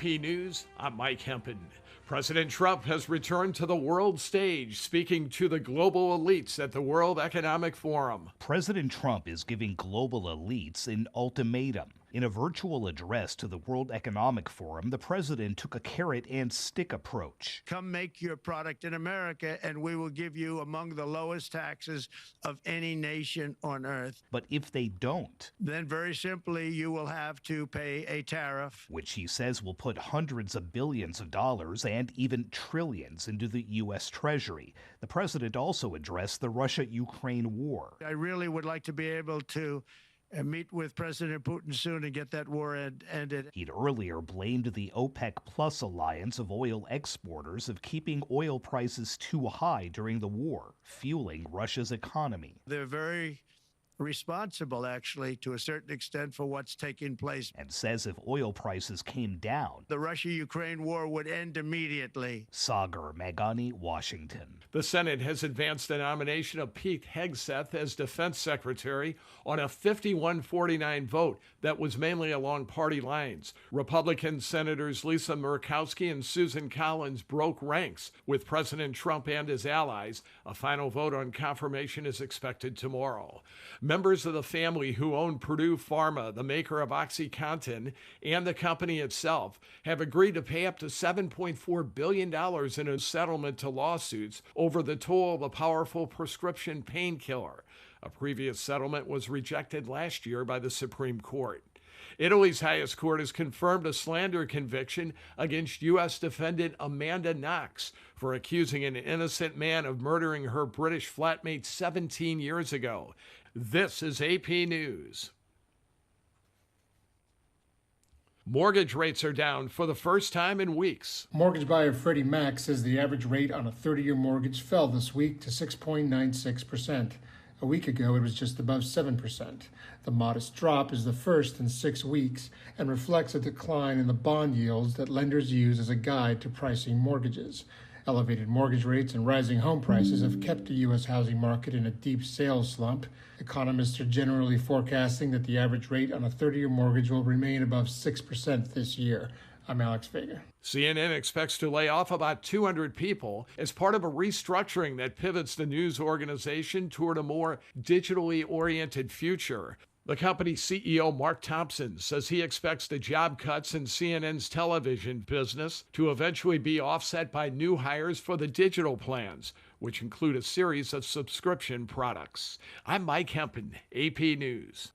AP News, I'm Mike Hempen. President Trump has returned to the world stage, speaking to the global elites at the World Economic Forum. President Trump is giving global elites an ultimatum. In a virtual address to the World Economic Forum, the president took a carrot and stick approach. Come make your product in America, and we will give you among the lowest taxes of any nation on earth. But if they don't, then very simply, you will have to pay a tariff, which he says will put hundreds of billions of dollars and even trillions into the U.S. Treasury. The president also addressed the Russia-Ukraine war. I really would like to be able to meet with President Putin soon and get that war ended. He'd earlier blamed the OPEC Plus alliance of oil exporters of keeping oil prices too high during the war, fueling Russia's economy. They're very responsible, actually, to a certain extent for what's taking place. And says if oil prices came down, the Russia-Ukraine war would end immediately. Sagar Meghani, Washington. The Senate has advanced the nomination of Pete Hegseth as Defense Secretary on a 51-49 vote that was mainly along party lines. Republican Senators Lisa Murkowski and Susan Collins broke ranks with President Trump and his allies. A final vote on confirmation is expected tomorrow. Members of the family who own Purdue Pharma, the maker of OxyContin, and the company itself have agreed to pay up to $7.4 billion in a settlement to lawsuits over the toll of a powerful prescription painkiller. A previous settlement was rejected last year by the Supreme Court. Italy's highest court has confirmed a slander conviction against U.S. defendant Amanda Knox for accusing an innocent man of murdering her British flatmate 17 years ago. This is AP News. Mortgage rates are down for the first time in weeks. Mortgage buyer Freddie Mac says the average rate on a 30-year mortgage fell this week to 6.96%. A week ago, it was just above 7%. The modest drop is the first in 6 weeks and reflects a decline in the bond yields that lenders use as a guide to pricing mortgages. Elevated mortgage rates and rising home prices have kept the U.S. housing market in a deep sales slump. Economists are generally forecasting that the average rate on a 30-year mortgage will remain above 6% this year. I'm Alex Vega. CNN expects to lay off about 200 people as part of a restructuring that pivots the news organization toward a more digitally oriented future. The company's CEO, Mark Thompson, says he expects the job cuts in CNN's television business to eventually be offset by new hires for the digital plans, which include a series of subscription products. I'm Mike Hempen, AP News.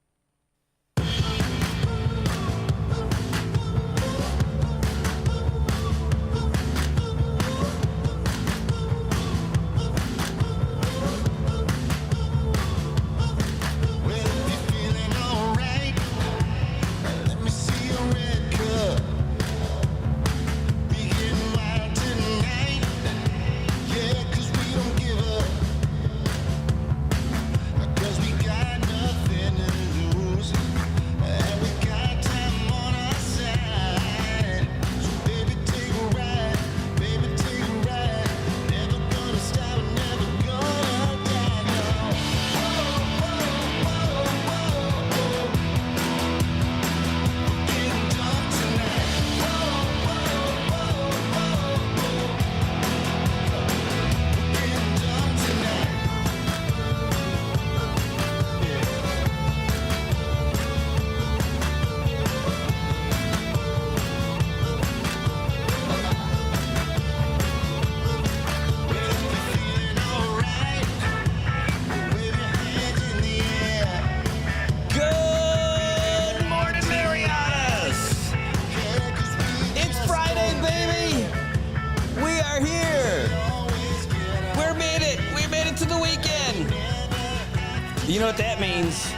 You know what that means?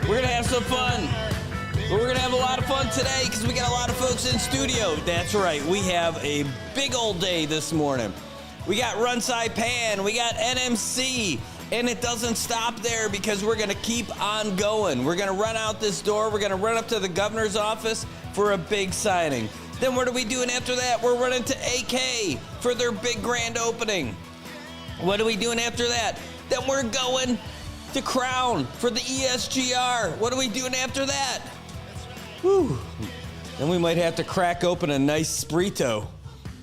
We're going to have some fun. We're going to have a lot of fun today because we got a lot of folks in studio. That's right. We have a big old day this morning. We got Run Saipan. We got NMC. And it doesn't stop there because we're going to keep on going. We're going to run out this door. We're going to run up to the governor's office for a big signing. Then what are we doing after that? We're running to AK for their big grand opening. What are we doing after that? Then we're going to Crown for the ESGR. What are we doing after that? Whew. Then we might have to crack open a nice Sprito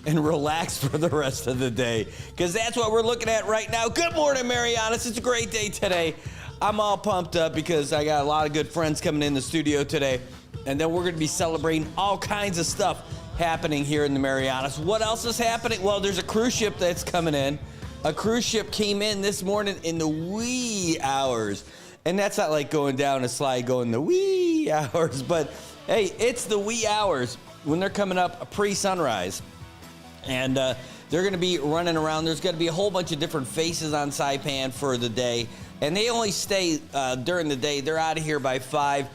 and relax for the rest of the day, because that's what we're looking at right now. Good morning, Marianas. It's a great day today. I'm all pumped up because I got a lot of good friends coming in the studio today, and then we're going to be celebrating all kinds of stuff happening here in the Marianas. What else is happening? Well, there's a cruise ship that's coming in. A cruise ship came in this morning in the wee hours, and that's not like going down a slide going the wee hours, but hey, it's the wee hours when they're coming up pre-sunrise. And they're going to be running around. There's going to be a whole bunch of different faces on Saipan for the day. And they only stay during the day. They're out of here by 5.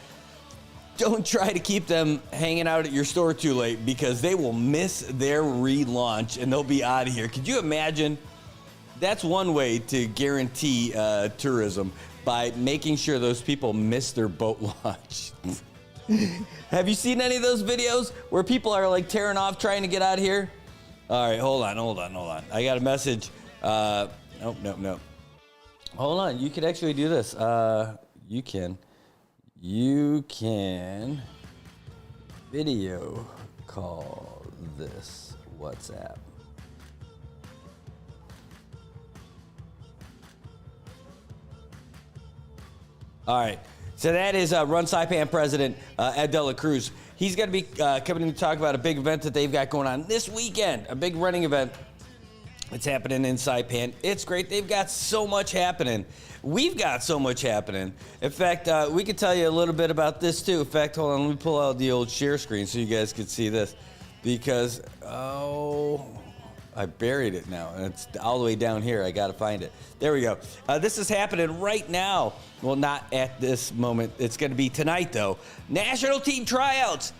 Don't try to keep them hanging out at your store too late, because they will miss their relaunch and they'll be out of here. Could you imagine? That's one way to guarantee tourism, by making sure those people miss their boat launch. Have you seen any of those videos where people are like tearing off trying to get out of here? All right, hold on. I got a message. Nope. Hold on, you can actually do this. You can video call this WhatsApp. All right, so that is Run Saipan President Ed De La Cruz. He's going to be coming in to talk about a big event that they've got going on this weekend, a big running event. It's happening in Saipan. It's great. They've got so much happening. We've got so much happening. In fact, we could tell you a little bit about this too. In fact, hold on, let me pull out the old share screen so you guys can see this, because, I buried it now, and it's all the way down here. I got to find it. There we go. This is happening right now. Well, not at this moment. It's going to be tonight, though. National team tryouts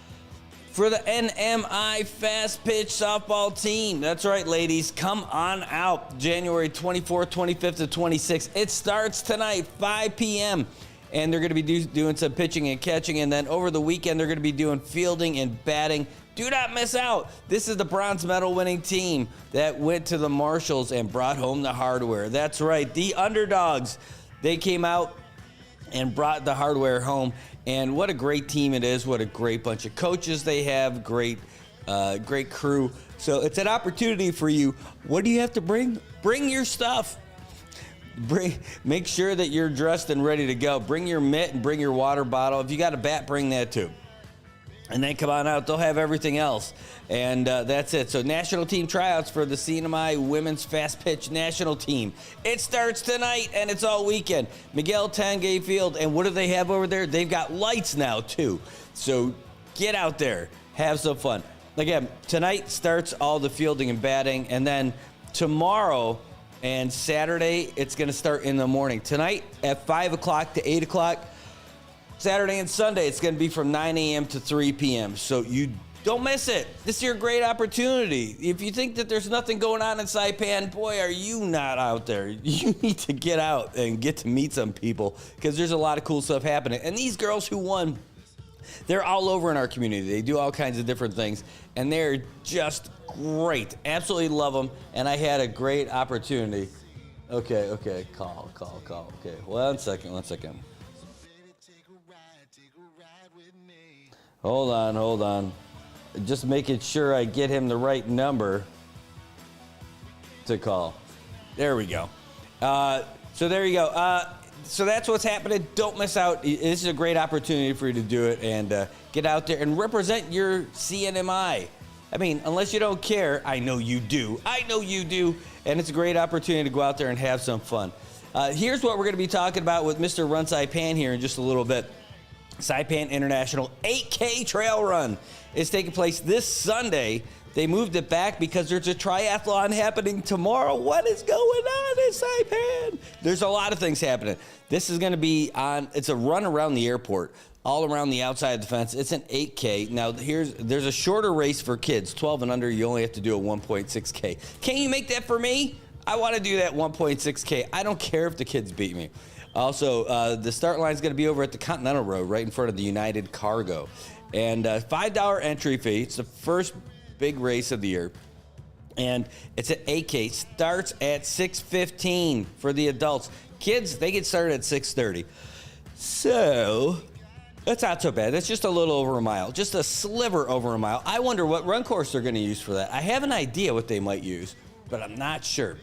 for the NMI Fast Pitch Softball team. That's right, ladies. Come on out. January 24th, 25th, and 26th. It starts tonight, 5 p.m., and they're going to be doing some pitching and catching, and then over the weekend, they're going to be doing fielding and batting. Do not miss out. This is the bronze medal winning team that went to the Marshalls and brought home the hardware. That's right, the underdogs. They came out and brought the hardware home, and what a great team it is. What a great bunch of coaches they have. Great crew. So it's an opportunity for you. What do you have to bring? Bring your stuff. Make sure that you're dressed and ready to go. Bring your mitt and bring your water bottle. If you got a bat, bring that too. And then come on out. They'll have everything else. And that's it. So national team tryouts for the CNMI Women's Fast Pitch National Team. It starts tonight, and it's all weekend. Miguel Tangay Field. And what do they have over there? They've got lights now, too. So get out there. Have some fun. Again, tonight starts all the fielding and batting. And then tomorrow and Saturday, it's going to start in the morning. Tonight at 5 o'clock to 8 o'clock. Saturday and Sunday, it's going to be from 9 a.m. to 3 p.m. So you don't miss it. This is your great opportunity. If you think that there's nothing going on in Saipan, boy, are you not out there. You need to get out and get to meet some people, because there's a lot of cool stuff happening. And these girls who won, they're all over in our community. They do all kinds of different things, and they're just great. Absolutely love them, and I had a great opportunity. Okay, call. Okay, one second. Hold on. Just making sure I get him the right number to call. There we go. So there you go. So that's what's happening. Don't miss out. This is a great opportunity for you to do it and get out there and represent your CNMI. I mean, unless you don't care, I know you do. And it's a great opportunity to go out there and have some fun. Here's what we're going to be talking about with Mr. Run Saipan here in just a little bit. Saipan International 8K Trail Run is taking place this Sunday. They moved it back because there's a triathlon happening tomorrow. What is going on in Saipan? There's a lot of things happening. This is going to be it's a run around the airport, all around the outside of the fence. It's an 8K. Now, there's a shorter race for kids. 12 and under, you only have to do a 1.6K. Can you make that for me? I want to do that 1.6K. I don't care if the kids beat me. Also, the start line is going to be over at the Continental Road, right in front of the United Cargo. And $5 entry fee. It's the first big race of the year. And it's at 8K. Starts at 6:15 for the adults. Kids, they get started at 6:30. So That's not so bad. That's just a little over a mile, just a sliver over a mile. I wonder what run course they're going to use for that. I have an idea what they might use, but I'm not sure.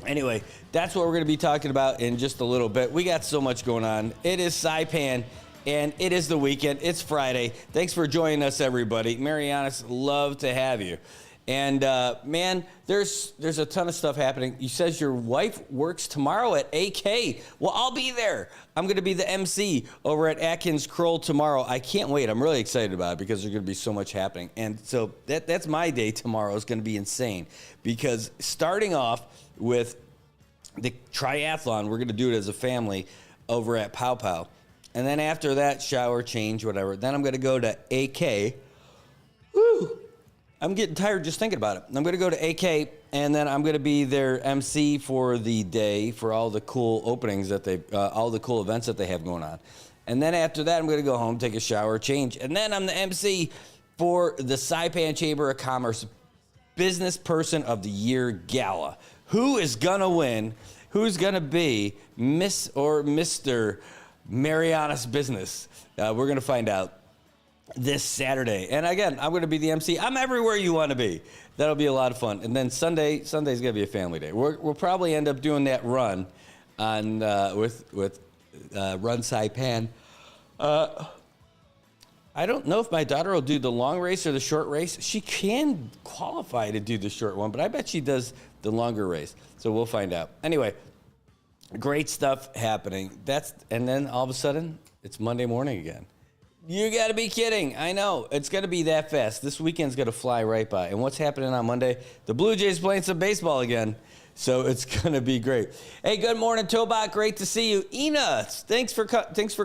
Anyway, that's what we're going to be talking about in just a little bit. We got so much going on. It is Saipan, and it is the weekend. It's Friday. Thanks for joining us, everybody. Marianas, love to have you. And, man, there's a ton of stuff happening. You says your wife works tomorrow at AK. Well, I'll be there. I'm going to be the MC over at Atkins Kroll tomorrow. I can't wait. I'm really excited about it because there's going to be so much happening. And so that's my day tomorrow. Is going to be insane because starting off with the triathlon, we're going to do it as a family over at Pow Pow. And then after that, shower, change, whatever. Then I'm going to go to AK. Woo! I'm getting tired just thinking about it. I'm going to go to AK, and then I'm going to be their MC for the day for all the cool openings that all the cool events that they have going on. And then after that, I'm going to go home, take a shower, change. And then I'm the MC for the Saipan Chamber of Commerce Business Person of the Year Gala. Who is going to win? Who's going to be Miss or Mr. Marianas Business? We're going to find out this Saturday. And again, I'm going to be the MC. I'm everywhere you want to be. That'll be a lot of fun. And then Sunday's going to be a family day. We'll probably end up doing that run on with Run Saipan. I don't know if my daughter will do the long race or the short race. She can qualify to do the short one, but I bet she does the longer race. So we'll find out. Anyway, great stuff happening. And then all of a sudden, it's Monday morning again. You got to be kidding. I know. It's going to be that fast. This weekend's going to fly right by. And what's happening on Monday? The Blue Jays playing some baseball again. So it's going to be great. Hey, good morning, Tobot. Great to see you. Ina, thanks for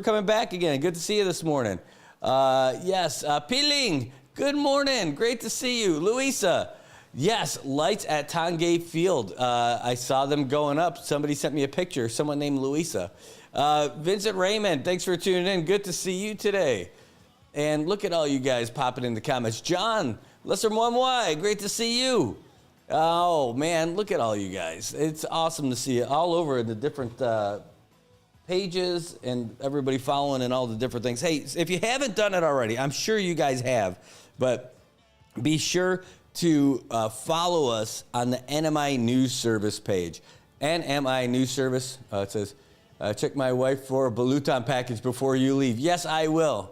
coming back again. Good to see you this morning. Yes, Piling, good morning. Great to see you. Luisa, yes, lights at Tongay Field. I saw them going up. Somebody sent me a picture. Someone named Luisa. Vincent Raymond, thanks for tuning in. Good to see you today. And look at all you guys popping in the comments. John, Lesser Mwamwai, great to see you. Oh, man, look at all you guys. It's awesome to see it all over the different pages and everybody following and all the different things. Hey, if you haven't done it already, I'm sure you guys have, but be sure to follow us on the NMI News Service page. NMI News Service, it says, check my wife for a Balutan package before you leave. Yes, I will.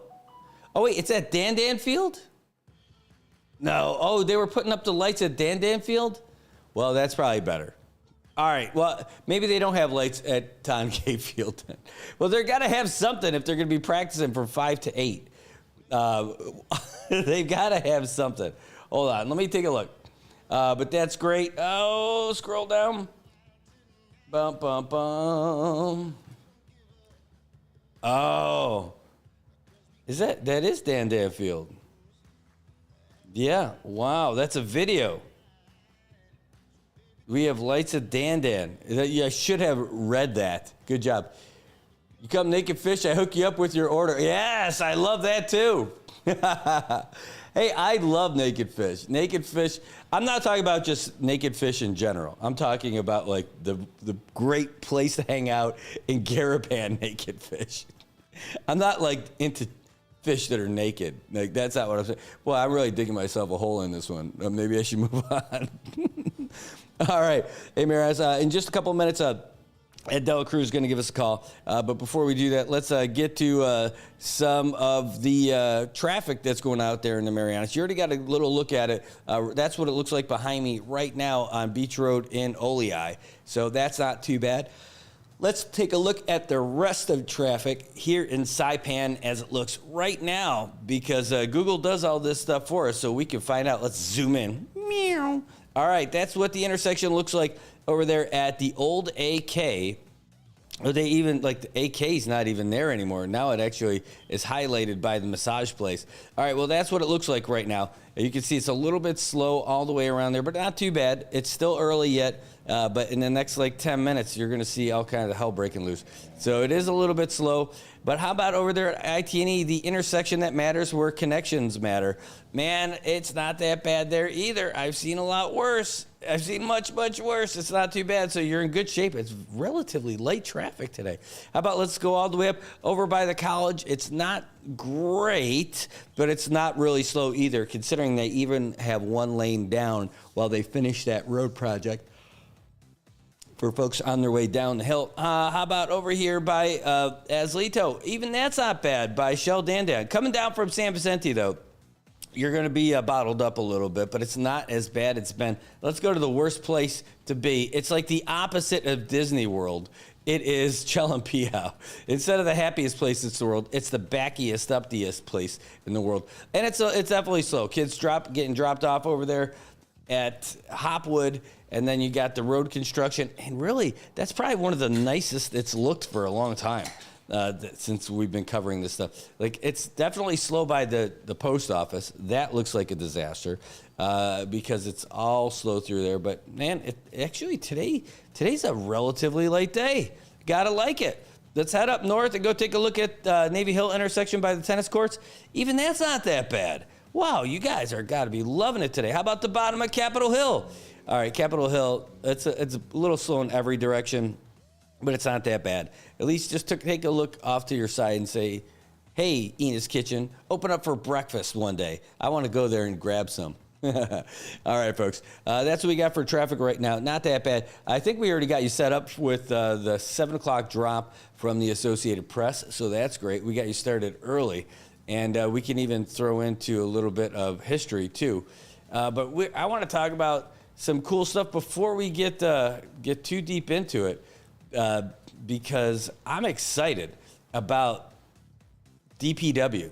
Oh, wait, it's at Dan Field? No. Oh, they were putting up the lights at Dan Field? Well, that's probably better. All right. Well, maybe they don't have lights at Tongay Field then. Well, they're got to have something if they're going to be practicing from 5 to 8. They've got to have something. Hold on. Let me take a look. But that's great. Oh, scroll down. Bum, bum, bum. Oh. That is Dan Field. Yeah. Wow. That's a video. We have lights at Dan. I should have read that. Good job. You come naked fish, I hook you up with your order. Yes, I love that too. Hey, I love naked fish. Naked fish. I'm not talking about just naked fish in general. I'm talking about like the great place to hang out in Garapan naked fish. I'm not like into fish that are naked. Like that's not what I'm saying. Well, I'm really digging myself a hole in this one. Maybe I should move on. All right. Hey, Marianas, in just a couple of minutes, Ed Dela Cruz is going to give us a call. But before we do that, let's get to some of the traffic that's going out there in the Marianas. You already got a little look at it. That's what it looks like behind me right now on Beach Road in Oleai. So that's not too bad. Let's take a look at the rest of traffic here in Saipan as it looks right now because Google does all this stuff for us so we can find out. Let's zoom in. Meow. All right, that's what the intersection looks like over there at the old AK. Or they even, like, the AK's not even there anymore. Now it actually is highlighted by the massage place. All right, well, that's what it looks like right now. You can see it's a little bit slow all the way around there, but not too bad. It's still early yet, but in the next, 10 minutes, you're going to see all kinds of hell breaking loose. So it is a little bit slow. But how about over there at IT&E, the intersection that matters where connections matter? Man, it's not that bad there either. I've seen a lot worse. I've seen much, much worse. It's not too bad, so you're in good shape. It's relatively light traffic today. How about let's go all the way up over by the college? It's not great, but it's not really slow either, considering they even have one lane down while they finish that road project for folks on their way down the hill. How about over here by Azlito? Even that's not bad by Shell Dandan. Coming down from San Vicente, though, you're going to be bottled up a little bit, but it's not as bad it's been. Let's go to the worst place to be. It's like the opposite of Disney World. It is Chalumpiao. Instead of the happiest place in the world, it's the backiest, uptiest place in the world. And it's definitely slow. Kids getting dropped off over there at Hopwood, and then you got the road construction. And really, that's probably one of the nicest it's looked for a long time. Since we've been covering this stuff. Like, it's definitely slow by the post office. That looks like a disaster because it's all slow through there. But, man, today's a relatively late day. Gotta like it. Let's head up north and go take a look at Navy Hill intersection by the tennis courts. Even that's not that bad. Wow, you guys are got to be loving it today. How about the bottom of Capitol Hill? All right, Capitol Hill, it's a little slow in every direction, but it's not that bad. At least just take a look off to your side and say, hey, Enos Kitchen, open up for breakfast one day. I want to go there and grab some. All right, folks. That's what we got for traffic right now. Not that bad. I think we already got you set up with the 7 o'clock drop from the Associated Press, so that's great. We got you started early, and we can even throw into a little bit of history, too. But I want to talk about some cool stuff before we get too deep into it. Because I'm excited about DPW.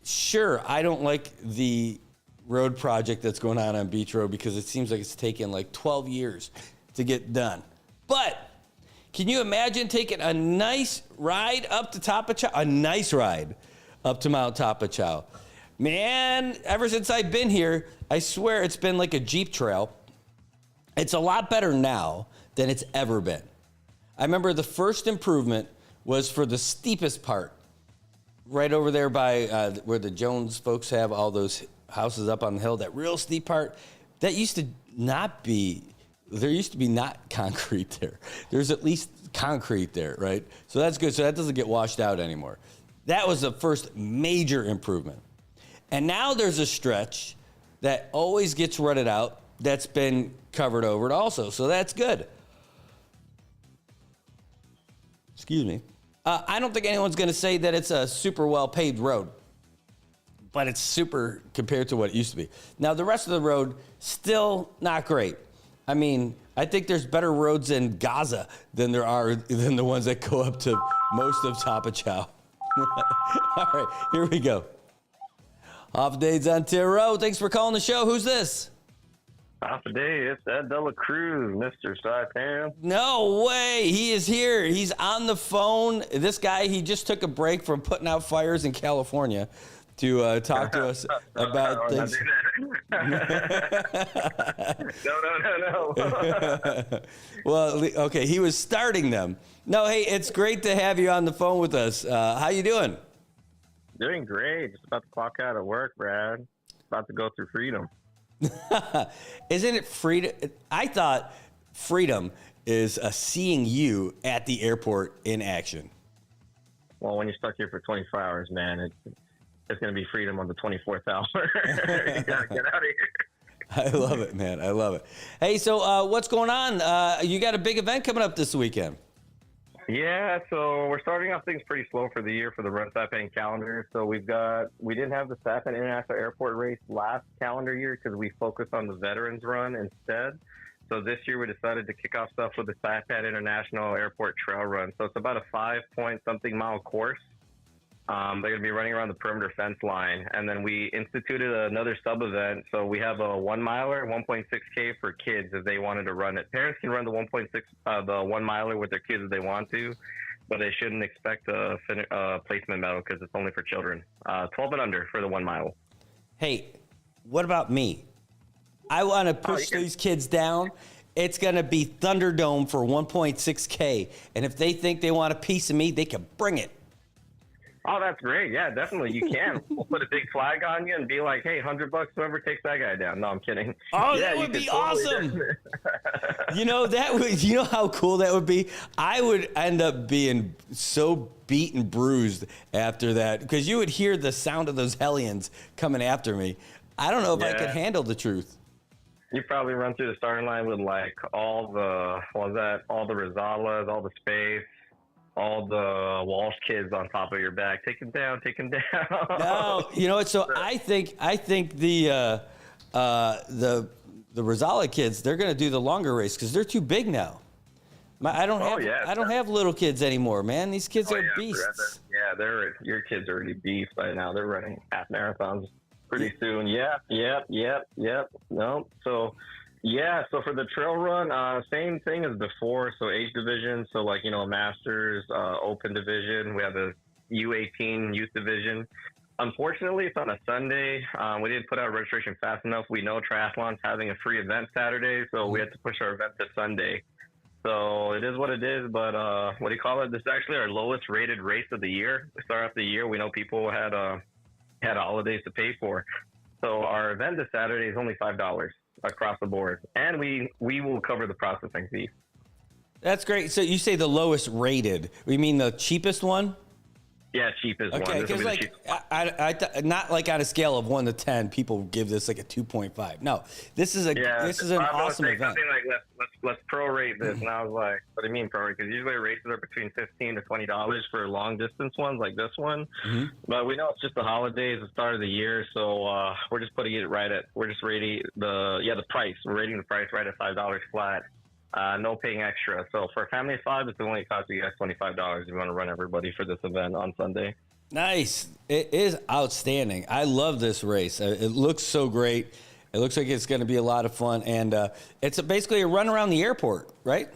Sure, I don't like the road project that's going on Beach Road because it seems like it's taken like 12 years to get done. But can you imagine taking a nice ride up to Tapachow? A nice ride up to Mount Tapachow. Man, ever since I've been here, I swear it's been like a Jeep trail. It's a lot better now than it's ever been. I remember the first improvement was for the steepest part, right over there by where the Jones folks have all those houses up on the hill, that real steep part. That used to not be, there used to be not concrete there. There's at least concrete there, right? So that's good. So that doesn't get washed out anymore. That was the first major improvement. And now there's a stretch that always gets rutted out that's been covered over it also. So that's good. Excuse me. I don't think anyone's going to say that it's a super well-paved road, but it's super compared to what it used to be. Now, the rest of the road, still not great. I mean, I think there's better roads in Gaza than the ones that go up to most of Tapachow. All right, here we go. Off days on Tiro. Thanks for calling the show. Who's this? Half a day, it's Ed De La Cruz, Mr. Saipan. No way. He is here. He's on the phone. This guy, he just took a break from putting out fires in California to talk to us about things. No. Well, okay, he was starting them. No, hey, it's great to have you on the phone with us. How you doing? Doing great. Just about to clock out of work, Brad. About to go through freedom. Isn't it freedom? I thought freedom is seeing you at the airport in action. Well, when you're stuck here for 24 hours, man, it's going to be freedom on the 24th hour. You got to get out of here. I love it, man. I love it. Hey, so what's going on? You got a big event coming up this weekend. Yeah, so we're starting off things pretty slow for the year for the Run Saipan calendar. So we didn't have the Saipan International Airport race last calendar year because we focused on the Veterans Run instead. So this year we decided to kick off stuff with the Saipan International Airport Trail Run. So it's about a 5-point-something mile course. They're going to be running around the perimeter fence line. And then we instituted another sub-event. So we have a 1 miler, 1.6K for kids if they wanted to run it. Parents can run the 1 miler with their kids if they want to, but they shouldn't expect a placement medal because it's only for children. 12 and under for the 1 mile. Hey, what about me? I want to push these kids down. It's going to be Thunderdome for 1.6K. And if they think they want a piece of me, they can bring it. Oh, that's great. Yeah, definitely. You can. We'll put a big flag on you and be like, hey, $100, whoever takes that guy down. No, I'm kidding. Oh, yeah, that you would could be totally awesome. You know how cool that would be? I would end up being so beat and bruised after that because you would hear the sound of those hellions coming after me. I don't know if I could handle the truth. You probably run through the starting line with like all the Rosalas, all the Space, all the Walsh kids on top of your back. Take him down, take him down. No, you know what? So I think the Rosala kids, they're going to do the longer race because they're too big now. I don't have little kids anymore, man. These kids are beasts. Your kids are already beasts by now. They're running half marathons pretty soon. Yep. No. So for the trail run, same thing as before. So age division. So like, Masters, Open division. We have a U18 youth division. Unfortunately, it's on a Sunday. We didn't put out registration fast enough. We know triathlon's having a free event Saturday, so we had to push our event to Sunday. So it is what it is, but this is actually our lowest rated race of the year. We start off the year, we know people had holidays to pay for. So our event this Saturday is only $5 across the board, and we will cover the processing fee. That's great. So you say the lowest rated. We mean the cheapest one? Yeah, cheapest one. Okay, because I not like on a scale of 1 to 10, people give this like a 2.5. No, this is an awesome event. Like, let's prorate this, and I was like, what do you mean prorate? Because usually races are between $15 to $20 for long distance ones like this one. Mm-hmm. But we know it's just the holidays, the start of the year, so we're just putting it we're just rating the price. We're rating the price right at $5 flat. No paying extra. So for a family of 5, it's only cost you guys $25 if you want to run everybody for this event on Sunday. Nice. It is outstanding. I love this race. It looks so great. It looks like it's going to be a lot of fun. And it's basically a run around the airport, right?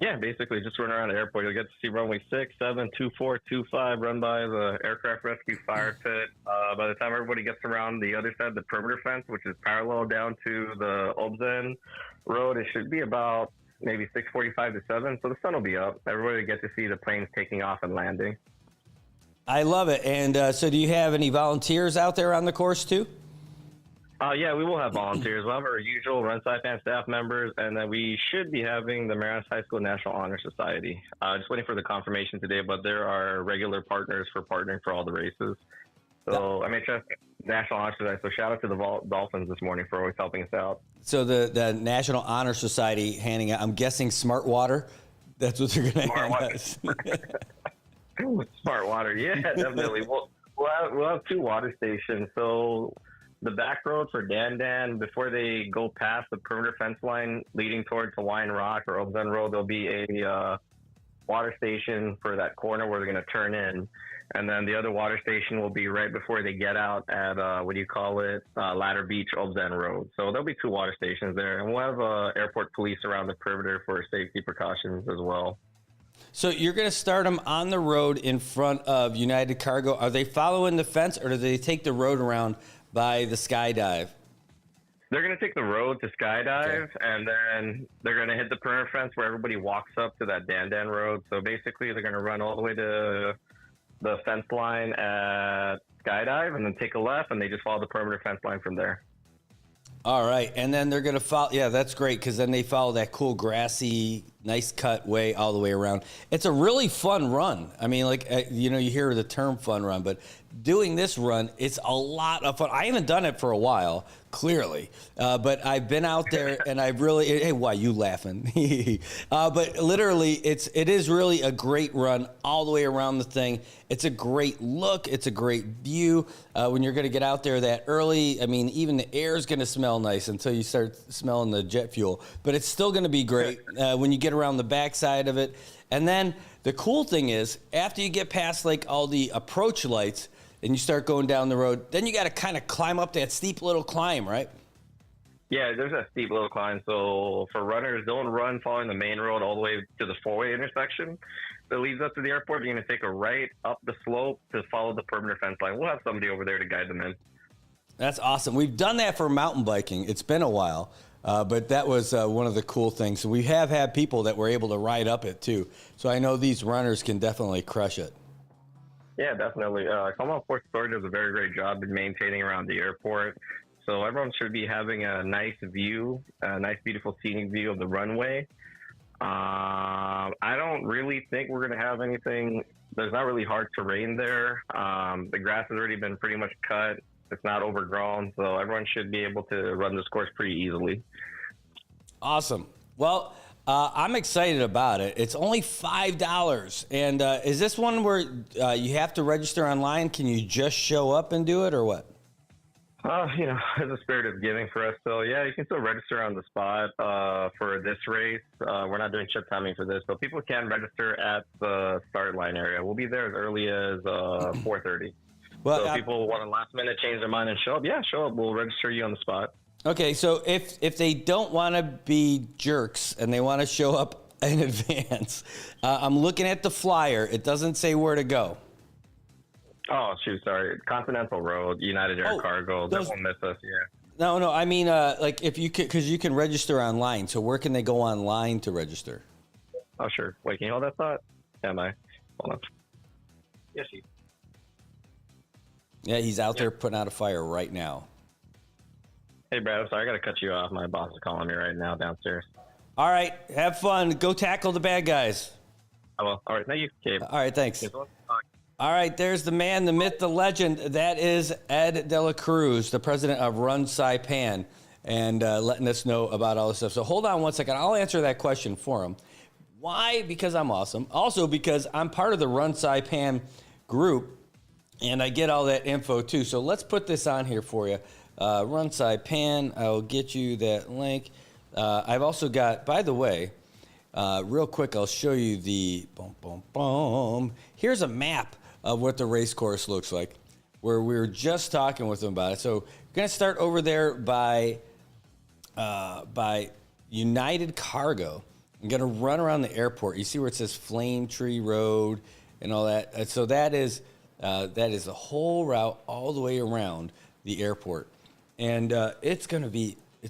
Yeah, basically just run around the airport. You'll get to see runway 6, 7, 24, 25, run by the aircraft rescue fire pit. By the time everybody gets around the other side of the perimeter fence, which is parallel down to the Obzen Road, it should be about maybe 6:45 to 7. So the sun will be up. Everybody will get to see the planes taking off and landing. I love it. And so do you have any volunteers out there on the course too? Yeah, we will have volunteers. We'll have our usual Run Saipan staff members, and then we should be having the Marianas High School National Honor Society. Just waiting for the confirmation today, but there are regular partners for partnering for all the races. So I made sure National Honor Society. So shout out to the Dolphins this morning for always helping us out. So the National Honor Society handing out, I'm guessing Smart Water. That's what they're going to hand us. Smart Water, yeah, definitely. We'll have 2 water stations. So the back road for Dan, before they go past the perimeter fence line leading towards Hawaiian Rock or Obzen Road, there'll be a water station for that corner where they're going to turn in. And then the other water station will be right before they get out at, Ladder Beach, Obzen Road. So there'll be 2 water stations there. And we'll have airport police around the perimeter for safety precautions as well. So you're going to start them on the road in front of United Cargo. Are they following the fence, or do they take the road around by the skydive? They're going to take the road to skydive, and then they're going to hit the perimeter fence where everybody walks up to that Dan Road. So basically, they're going to run all the way to the fence line at skydive and then take a left, and they just follow the perimeter fence line from there. All right, and then they're going to follow. Yeah, that's great, because then they follow that cool grassy, nice cut way all the way around. It's a really fun run. I mean, you hear the term fun run, but doing this run, it's a lot of fun. I haven't done it for a while, clearly, but I've been out there, and I've really. Hey, why you laughing? But literally, it is really a great run all the way around the thing. It's a great look. It's a great view. When you're going to get out there that early, I mean, even the air is going to smell nice until you start smelling the jet fuel. But it's still going to be great when you get around the backside of it. And then the cool thing is, after you get past like all the approach lights and you start going down the road, then you got to kind of climb up that steep little climb, right? Yeah, there's a steep little climb. So for runners, don't run following the main road all the way to the 4-way intersection that leads up to the airport. You're going to take a right up the slope to follow the perimeter fence line. We'll have somebody over there to guide them in. That's awesome. We've done that for mountain biking. It's been a while, but that was one of the cool things. We have had people that were able to ride up it too. So I know these runners can definitely crush it. Yeah, definitely. Commonwealth Force Authority does a very great job in maintaining around the airport. So everyone should be having a nice view, a nice, beautiful scenic view of the runway. I don't really think we're going to have anything. There's not really hard terrain there. The grass has already been pretty much cut. It's not overgrown, so everyone should be able to run this course pretty easily. Awesome. Well, I'm excited about it. It's only $5. And is this one where you have to register online? Can you just show up and do it, or what? It's a spirit of giving for us. So, yeah, you can still register on the spot for this race. We're not doing chip timing for this, but people can register at the start line area. We'll be there as early as 4:30. Well, so if people want to last minute change their mind and show up, show up. We'll register you on the spot. Okay, so if they don't want to be jerks and they want to show up in advance, I'm looking at the flyer. It doesn't say where to go. Oh, shoot, sorry. Continental Road, United Air Cargo. They won't miss us, yeah. No, I mean, like if you could, because you can register online. So where can they go online to register? Oh, sure. Wait, can you hold that thought? Am I? Hold on. Yes, you. Yeah, he's out there putting out a fire right now. Hey, Brad, I'm sorry. I got to cut you off. My boss is calling me right now downstairs. All right. Have fun. Go tackle the bad guys. I will. All right. Thank you, Gabe. All right. Thanks. All right, there's the man, the myth, the legend. That is Ed De La Cruz, the president of Run Saipan, and letting us know about all this stuff. So hold on one second. I'll answer that question for him. Why? Because I'm awesome. Also because I'm part of the Run Saipan group, and I get all that info too. So let's put this on here for you. Run Saipan, I'll get you that link. I've also got, by the way, real quick, I'll show you the boom, boom, boom. Here's a map of what the race course looks like, where we were just talking with them about it. So we're going to start over there by United Cargo. I'm going to run around the airport. You see where it says Flame Tree Road and all that? And so that is the whole route all the way around the airport. And it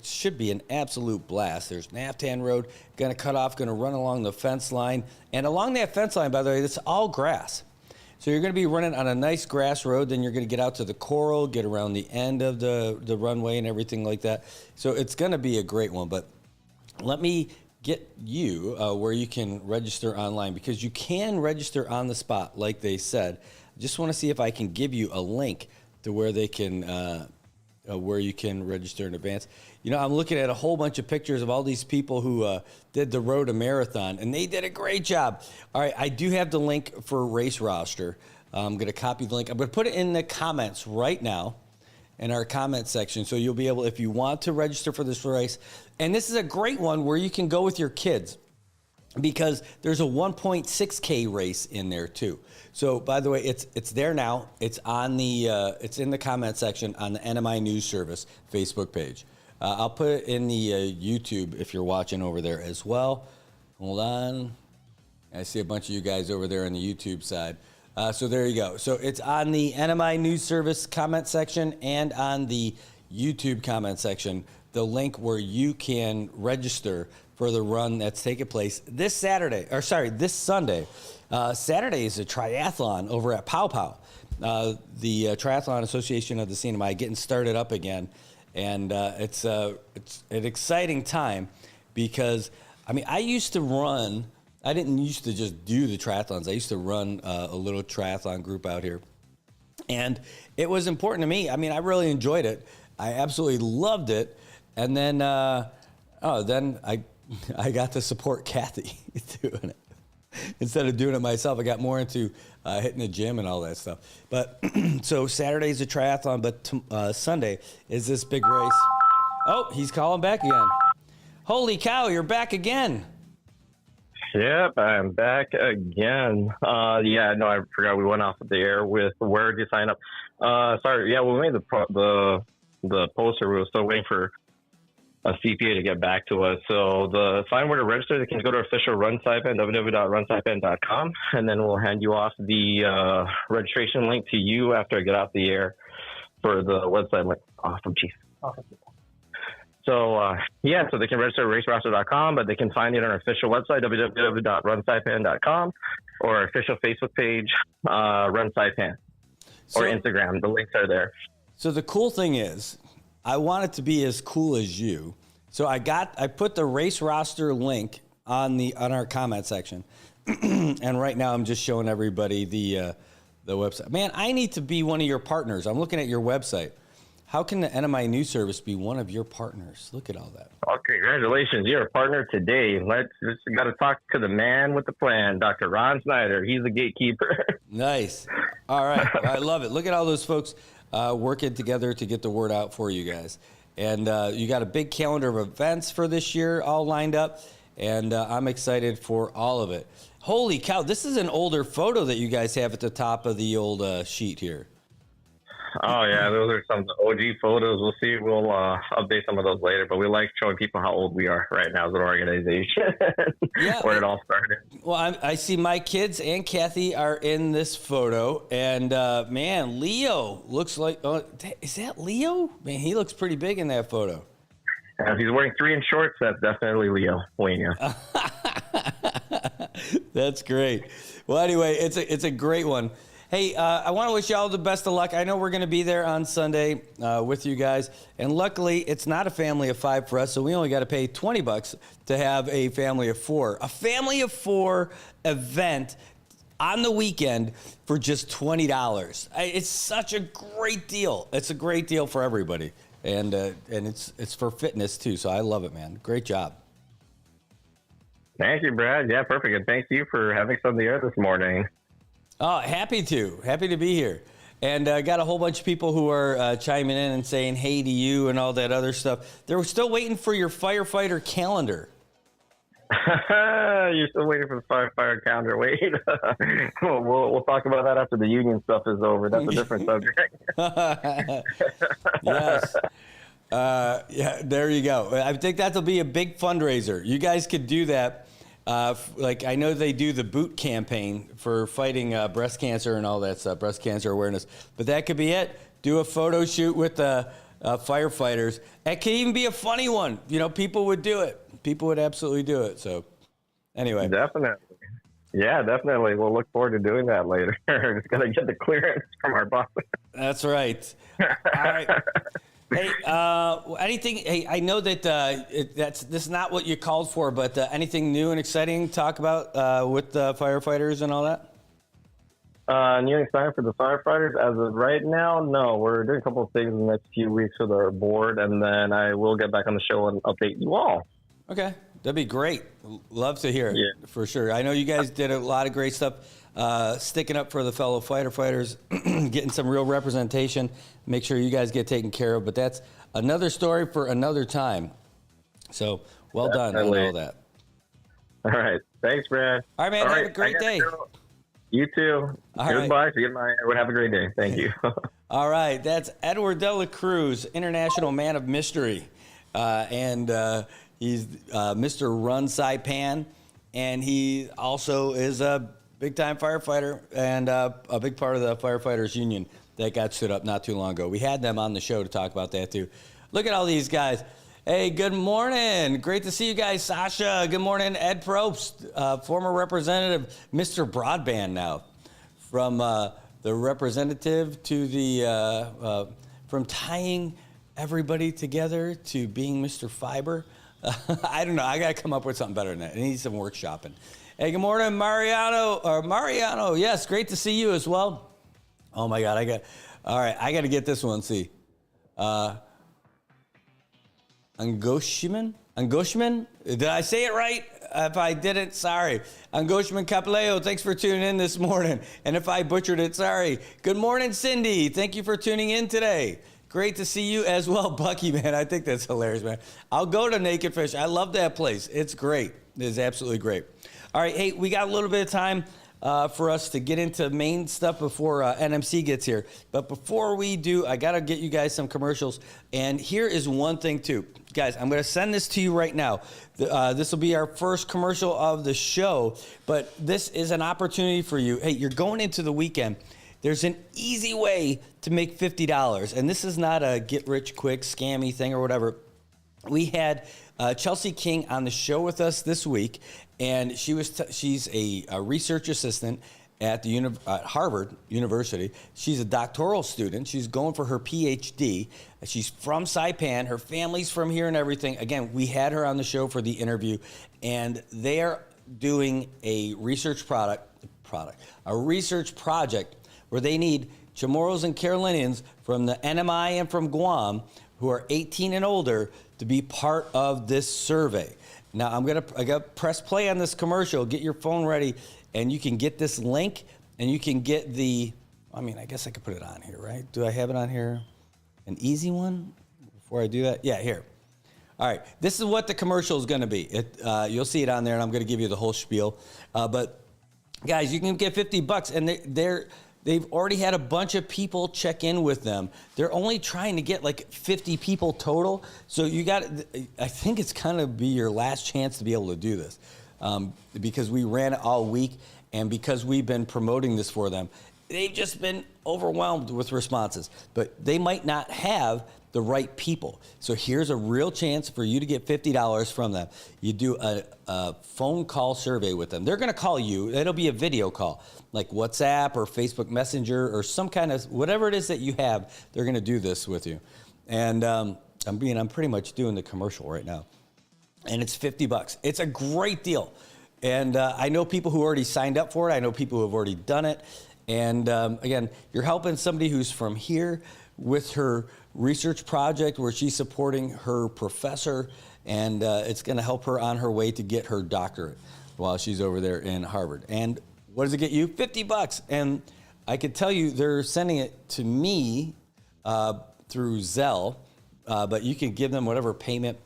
should be an absolute blast. There's Naftan Road, going to cut off, going to run along the fence line. And along that fence line, by the way, it's all grass. So you're going to be running on a nice grass road, then you're going to get out to the coral, get around the end of the runway and everything like that. So it's going to be a great one. But let me get you where you can register online, because you can register on the spot, like they said. I just want to see if I can give you a link to where they can where you can register in advance. You know, I'm looking at a whole bunch of pictures of all these people who did the Road to Marathon, and they did a great job. All right, I do have the link for race roster. I'm going to copy the link. I'm going to put it in the comments right now in our comment section, so you'll be able, if you want to register for this race. And this is a great one where you can go with your kids, because there's a 1.6K race in there too. So, by the way, it's there now. It's on the it's in the comment section on the NMI News Service Facebook page. I'll put it in the YouTube if you're watching over there as well. Hold on. I see a bunch of you guys over there on the YouTube side. So there you go. So it's on the NMI News Service comment section and on the YouTube comment section, the link where you can register for the run that's taking place this Sunday. Saturday is a triathlon over at Pow Pow, the Triathlon Association of the CNMI, getting started up again. And it's an exciting time because, I mean, I used to run. I didn't used to just do the triathlons. I used to run a little triathlon group out here. And it was important to me. I mean, I really enjoyed it. I absolutely loved it. And then, then I got to support Kathy doing it. Instead of doing it myself, I got more into hitting the gym and all that stuff. But so Saturday's a triathlon, but Sunday is this big race. Oh, he's calling back again. Holy cow, you're back again. Yep, I'm back again. I forgot we went off the air with where did you sign up? Sorry, we made the poster. We were still waiting for a CPA to get back to us. So the find where to register, they can go to our official Run Saipan, www.runsaipan.com, and then we'll hand you off the registration link to you after I get off the air for the website link. Awesome, chief. Awesome. So, so they can register at raceroster.com, but they can find it on our official website, www.runsaipan.com, or our official Facebook page, Run Saipan, or Instagram. The links are there. So the cool thing is, I want it to be as cool as you. So I put the race roster link on our comment section, and right now I'm just showing everybody the website. Man, I need to be one of your partners. I'm looking at your website. How can the NMI News Service be one of your partners? Look at all that. Oh, congratulations. You're a partner today. Let's got to talk to the man with the plan, Dr. Ron Snyder. He's the gatekeeper. Nice. All right. I love it. Look at all those folks working together to get the word out for you guys. And you got a big calendar of events for this year all lined up, and I'm excited for all of it. Holy cow. This is an older photo that you guys have at the top of the old sheet here. Oh, yeah, those are some OG photos. We'll see. We'll update some of those later, but we like showing people how old we are right now as an organization, where it all started. Well, I see my kids and Kathy are in this photo, and man, Leo looks like, is that Leo? Man, he looks pretty big in that photo. If he's wearing 3-inch shorts, that's definitely Leo Wayne. That's great. Well, anyway, it's a great one. Hey, I want to wish you all the best of luck. I know we're going to be there on Sunday with you guys. And luckily, it's not a family of 5 for us, so we only got to pay $20 to have a family of 4. A family of 4 event on the weekend for just $20. It's such a great deal. It's a great deal for everybody. And it's for fitness, too, so I love it, man. Great job. Thank you, Brad. Yeah, perfect. And thank you for having us on the air this morning. Oh, happy to be here. And got a whole bunch of people who are chiming in and saying hey to you and all that other stuff. They're still waiting for your firefighter calendar. You're still waiting for the firefighter calendar. Wait. we'll talk about that after the union stuff is over. That's a different subject. Yes. Yeah, there you go. I think that'll be a big fundraiser. You guys could do that. Like I know they do the boot campaign for fighting breast cancer and all that stuff, breast cancer awareness. But that could be it. Do a photo shoot with the firefighters. It could even be a funny one. You know, people would do it. People would absolutely do it. So anyway. Definitely. Yeah, definitely. We'll look forward to doing that later. Just got to get the clearance from our boss. That's right. All right. Hey, anything? Hey, I know that this is not what you called for, but anything new and exciting to talk about with the firefighters and all that? New and exciting for the firefighters as of right now? No, we're doing a couple of things in the next few weeks with our board, and then I will get back on the show and update you all. Okay, that'd be great. Love to hear it, for sure. I know you guys did a lot of great stuff. Sticking up for the fellow firefighters, getting some real representation, make sure you guys get taken care of. But that's another story for another time. So well done on all that. All right. Thanks, Brad. All right, man. Have a great day. You too. Goodbye. Have a great day. Thank you. All right. That's Edward De La Cruz, International Man of Mystery. And he's Mr. Run Saipan. And he also is a big-time firefighter and a big part of the firefighters union that got stood up not too long ago. We had them on the show to talk about that, too. Look at all these guys. Hey, good morning. Great to see you guys. Sasha, good morning. Ed Probst, former representative, Mr. Broadband now. From the representative to the, from tying everybody together to being Mr. Fiber. I don't know. I got to come up with something better than that. I need some workshopping. Hey, good morning, Mariano. Yes, great to see you as well. Oh my God, all right, I got to get this one. See, Angoshman? Did I say it right? If I didn't, sorry. Angoshman Capileo, thanks for tuning in this morning. And if I butchered it, sorry. Good morning, Cindy. Thank you for tuning in today. Great to see you as well, Bucky, man. I think that's hilarious, man. I'll go to Naked Fish. I love that place. It's great. It is absolutely great. All right, hey, we got a little bit of time for us to get into main stuff before NMC gets here. But before we do, I got to get you guys some commercials. And here is one thing, too. Guys, I'm going to send this to you right now. This will be our first commercial of the show. But this is an opportunity for you. Hey, you're going into the weekend. There's an easy way to make $50. And this is not a get-rich-quick scammy thing or whatever. We had Chelsea King on the show with us this week, and she's a research assistant at Harvard University. She's a doctoral student. She's going for her PhD. She's from Saipan. Her family's from here and everything. Again, we had her on the show for the interview, and they are doing a research project where they need Chamorros and Carolinians from the NMI and from Guam who are 18 and older to be part of this survey. Now, I got to press play on this commercial. Get your phone ready, and you can get this link, and you can get I guess I could put it on here, right? Do I have it on here? An easy one before I do that? Yeah, here. All right, this is what the commercial is going to be. You'll see it on there, and I'm going to give you the whole spiel. But guys, you can get $50, and they've already had a bunch of people check in with them. They're only trying to get like 50 people total. So I think it's kind of be your last chance to be able to do this, because we ran it all week, and because we've been promoting this for them, they've just been overwhelmed with responses. But they might not have the right people. So here's a real chance for you to get $50 from them. You do a phone call survey with them. They're gonna call you. It'll be a video call, like WhatsApp or Facebook Messenger or some kind of, whatever it is that you have, they're gonna do this with you. And I'm pretty much doing the commercial right now. And it's $50. It's a great deal. And I know people who already signed up for it. I know people who have already done it. And again, you're helping somebody who's from here with her research project where she's supporting her professor, and it's going to help her on her way to get her doctorate while she's over there in Harvard. And what does it get you? $50. And I could tell you they're sending it to me through Zelle, but you can give them whatever payment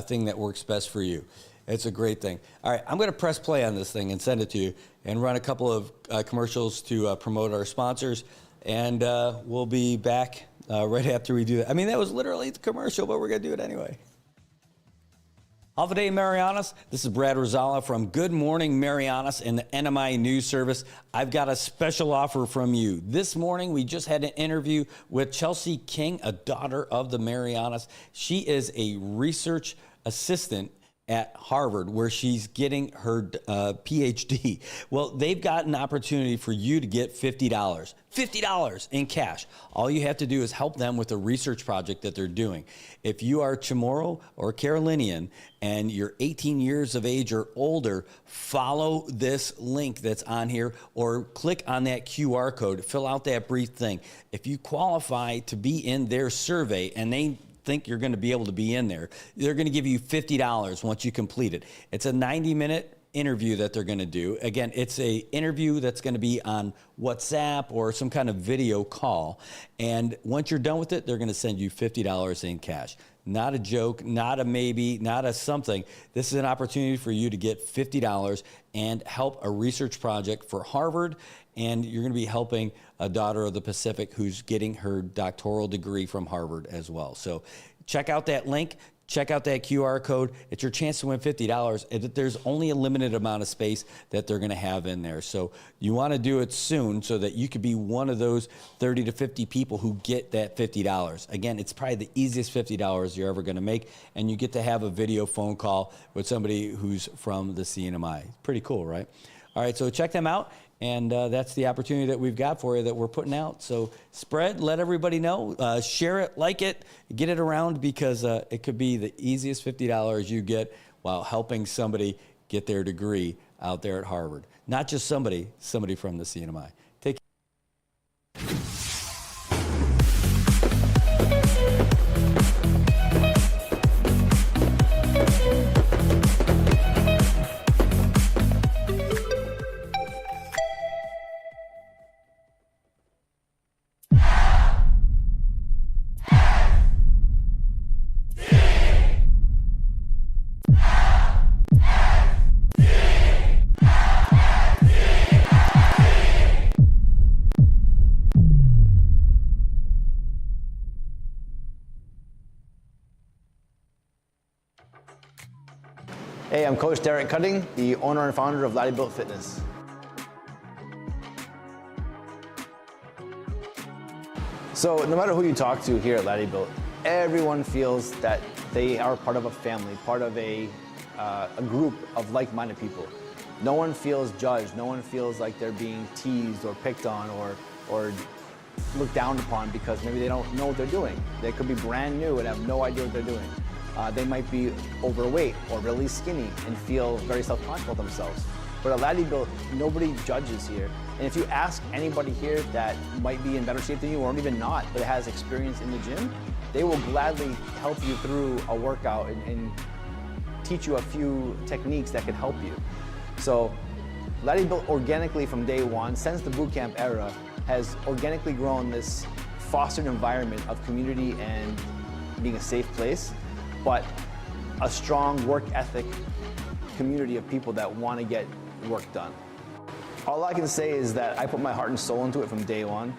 thing that works best for you. It's a great thing. All right, I'm going to press play on this thing and send it to you and run a couple of commercials to promote our sponsors, and we'll be back right after we do that. I mean, that was literally the commercial, but we're going to do it anyway. Holiday Marianas. This is Brad Rosala from Good Morning Marianas and the NMI News Service. I've got a special offer from you. This morning, we just had an interview with Chelsea King, a daughter of the Marianas. She is a research assistant at Harvard, where she's getting her PhD. Well, they've got an opportunity for you to get $50 in cash. All you have to do is help them with a research project that they're doing. If you are Chamorro or Carolinian and you're 18 years of age or older, follow this link that's on here or click on that QR code, fill out that brief thing. If you qualify to be in their survey and they think you're going to be able to be in there, they're going to give you $50 once you complete it. It's a 90-minute interview that they're going to do. Again, it's a interview that's going to be on WhatsApp or some kind of video call. And once you're done with it, they're going to send you $50 in cash. Not a joke, not a maybe, not a something. This is an opportunity for you to get $50 and help a research project for Harvard. And you're going to be helping a daughter of the Pacific who's getting her doctoral degree from Harvard as well. So check out that link. Check out that QR code. It's your chance to win $50. There's only a limited amount of space that they're going to have in there. So you want to do it soon so that you could be one of those 30 to 50 people who get that $50. Again, it's probably the easiest $50 you're ever going to make. And you get to have a video phone call with somebody who's from the CNMI. Pretty cool, right? All right, so check them out. And that's the opportunity that we've got for you that we're putting out. So spread, let everybody know, share it, like it, get it around, because it could be the easiest $50 you get while helping somebody get their degree out there at Harvard. Not just somebody from the CNMI. Take care. Hey, I'm Coach Derek Cutting, the owner and founder of Laddie Built Fitness. So no matter who you talk to here at Laddie Built, everyone feels that They are part of a family, part of a group of like-minded people. No one feels judged. No one feels like they're being teased or picked on or looked down upon because maybe they don't know what they're doing. They could be brand new and have no idea what they're doing. They might be overweight or really skinny and feel very self-conscious of themselves. But at Laddie-Built, nobody judges here. And if you ask anybody here that might be in better shape than you or even not, but has experience in the gym, they will gladly help you through a workout and teach you a few techniques that can help you. So Laddie-Built organically from day one, since the boot camp era, has organically grown this fostered environment of community and being a safe place, but a strong work ethic community of people that want to get work done. All I can say is that I put my heart and soul into it from day one.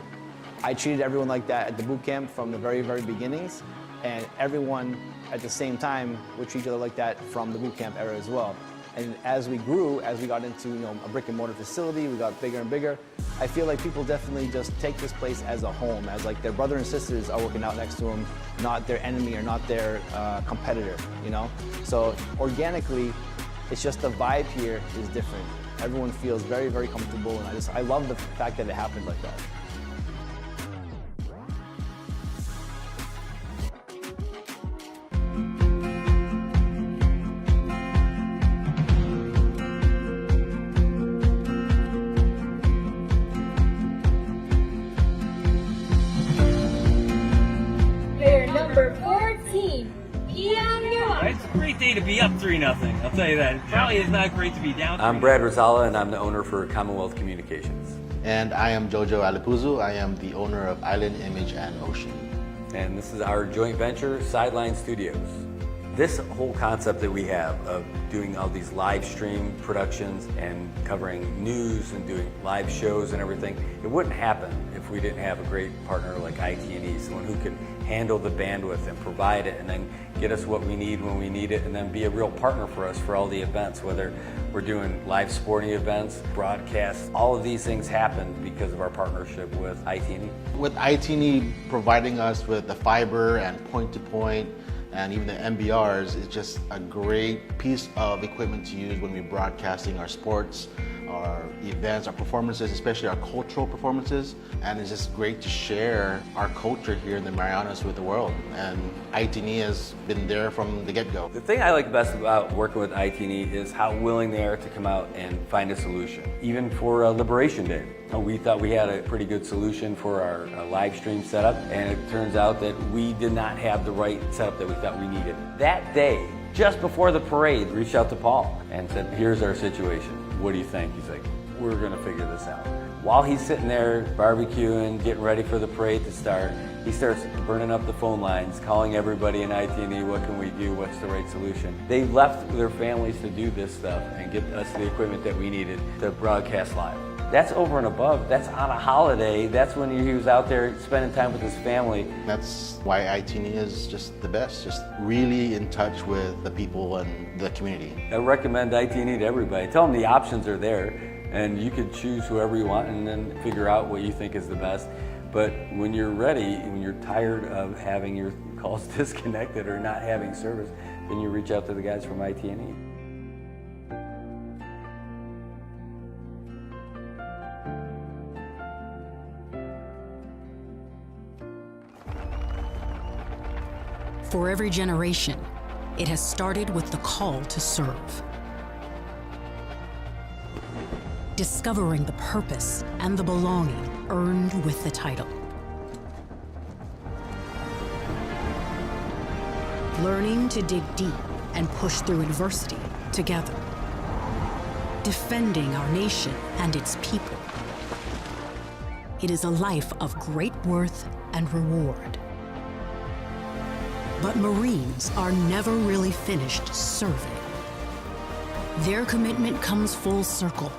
I treated everyone like that at the boot camp from the very, very beginnings, and everyone at the same time would treat each other like that from the boot camp era as well. And as we grew, as we got into a brick and mortar facility, we got bigger and bigger. I feel like people definitely just take this place as a home, as like their brother and sisters are working out next to them, not their enemy or not their competitor, So organically, it's just the vibe here is different. Everyone feels very, very comfortable, and I love the fact that it happened like that. It's a great day to be up 3-0. I'll tell you that. It probably is not great to be down 3-0. I'm Brad Rosala, and I'm the owner for Commonwealth Communications. And I am Jojo Alipuzu. I am the owner of Island Image and Motion. And this is our joint venture, Sideline Studios. This whole concept that we have of doing all these live stream productions and covering news and doing live shows and everything, it wouldn't happen if we didn't have a great partner like IT&E, someone who can handle the bandwidth and provide it and then get us what we need when we need it and then be a real partner for us for all the events, whether we're doing live sporting events, broadcasts. All of these things happen because of our partnership with IT&E. With IT&E providing us with the fiber and point-to-point and even the MBRs, it's just a great piece of equipment to use when we're broadcasting our sports, our events, our performances, especially our cultural performances. And it's just great to share our culture here in the Marianas with the world. And IT&E has been there from the get-go. The thing I like best about working with IT&E is how willing they are to come out and find a solution. Even for Liberation Day, we thought we had a pretty good solution for our live stream setup, and it turns out that we did not have the right setup that we thought we needed. That day, just before the parade, reached out to Paul and said, here's our situation. What do you think? He's like, we're gonna figure this out. While he's sitting there barbecuing, getting ready for the parade to start, he starts burning up the phone lines, calling everybody in IT&E, what can we do, what's the right solution? They left their families to do this stuff and get us the equipment that we needed to broadcast live. That's over and above. That's on a holiday. That's when he was out there spending time with his family. That's why IT&E is just the best, just really in touch with the people and the community. I recommend IT&E to everybody. Tell them the options are there, and you could choose whoever you want and then figure out what you think is the best. But when you're ready, when you're tired of having your calls disconnected or not having service, then you reach out to the guys from IT&E. For every generation, it has started with the call to serve. Discovering the purpose and the belonging earned with the title. Learning to dig deep and push through adversity together. Defending our nation and its people. It is a life of great worth and reward. But Marines are never really finished serving. Their commitment comes full circle,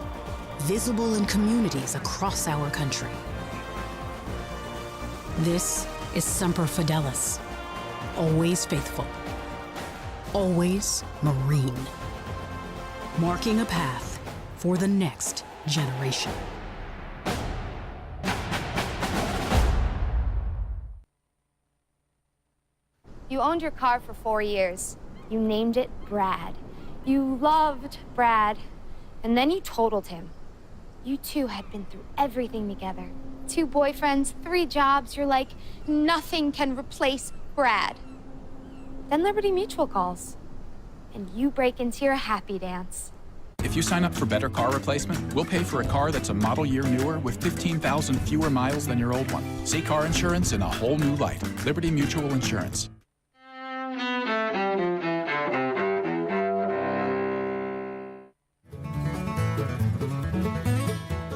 visible in communities across our country. This is Semper Fidelis, always faithful, always Marine, marking a path for the next generation. You owned your car for 4 years. You named it Brad. You loved Brad. And then you totaled him. You two had been through everything together. 2 boyfriends, 3 jobs. You're like, nothing can replace Brad. Then Liberty Mutual calls. And you break into your happy dance. If you sign up for Better Car Replacement, we'll pay for a car that's a model year newer with 15,000 fewer miles than your old one. See car insurance in a whole new light. Liberty Mutual Insurance.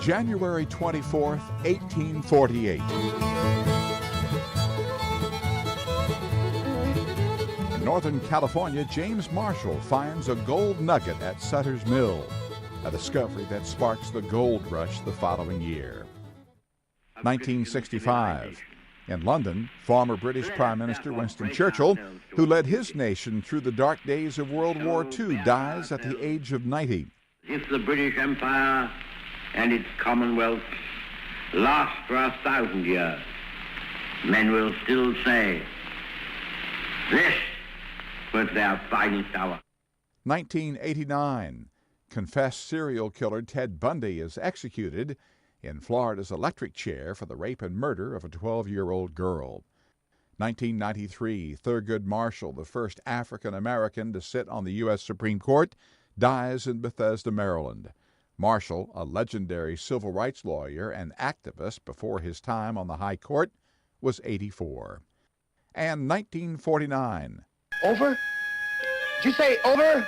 January 24th, 1848. In Northern California, James Marshall finds a gold nugget at Sutter's Mill, a discovery that sparks the gold rush the following year. 1965. In London, former British Prime Minister Winston Churchill, who led his nation through the dark days of World War II, dies at the age of 90. If the British Empire and its Commonwealth last for 1,000 years, men will still say, this was their finest hour. 1989. Confessed serial killer Ted Bundy is executed in Florida's electric chair for the rape and murder of a 12-year-old girl. 1993. Thurgood Marshall, the first African-American to sit on the U.S. Supreme Court, dies in Bethesda, Maryland. Marshall, a legendary civil rights lawyer and activist before his time on the High Court, was 84. And 1949. Over? Did you say over?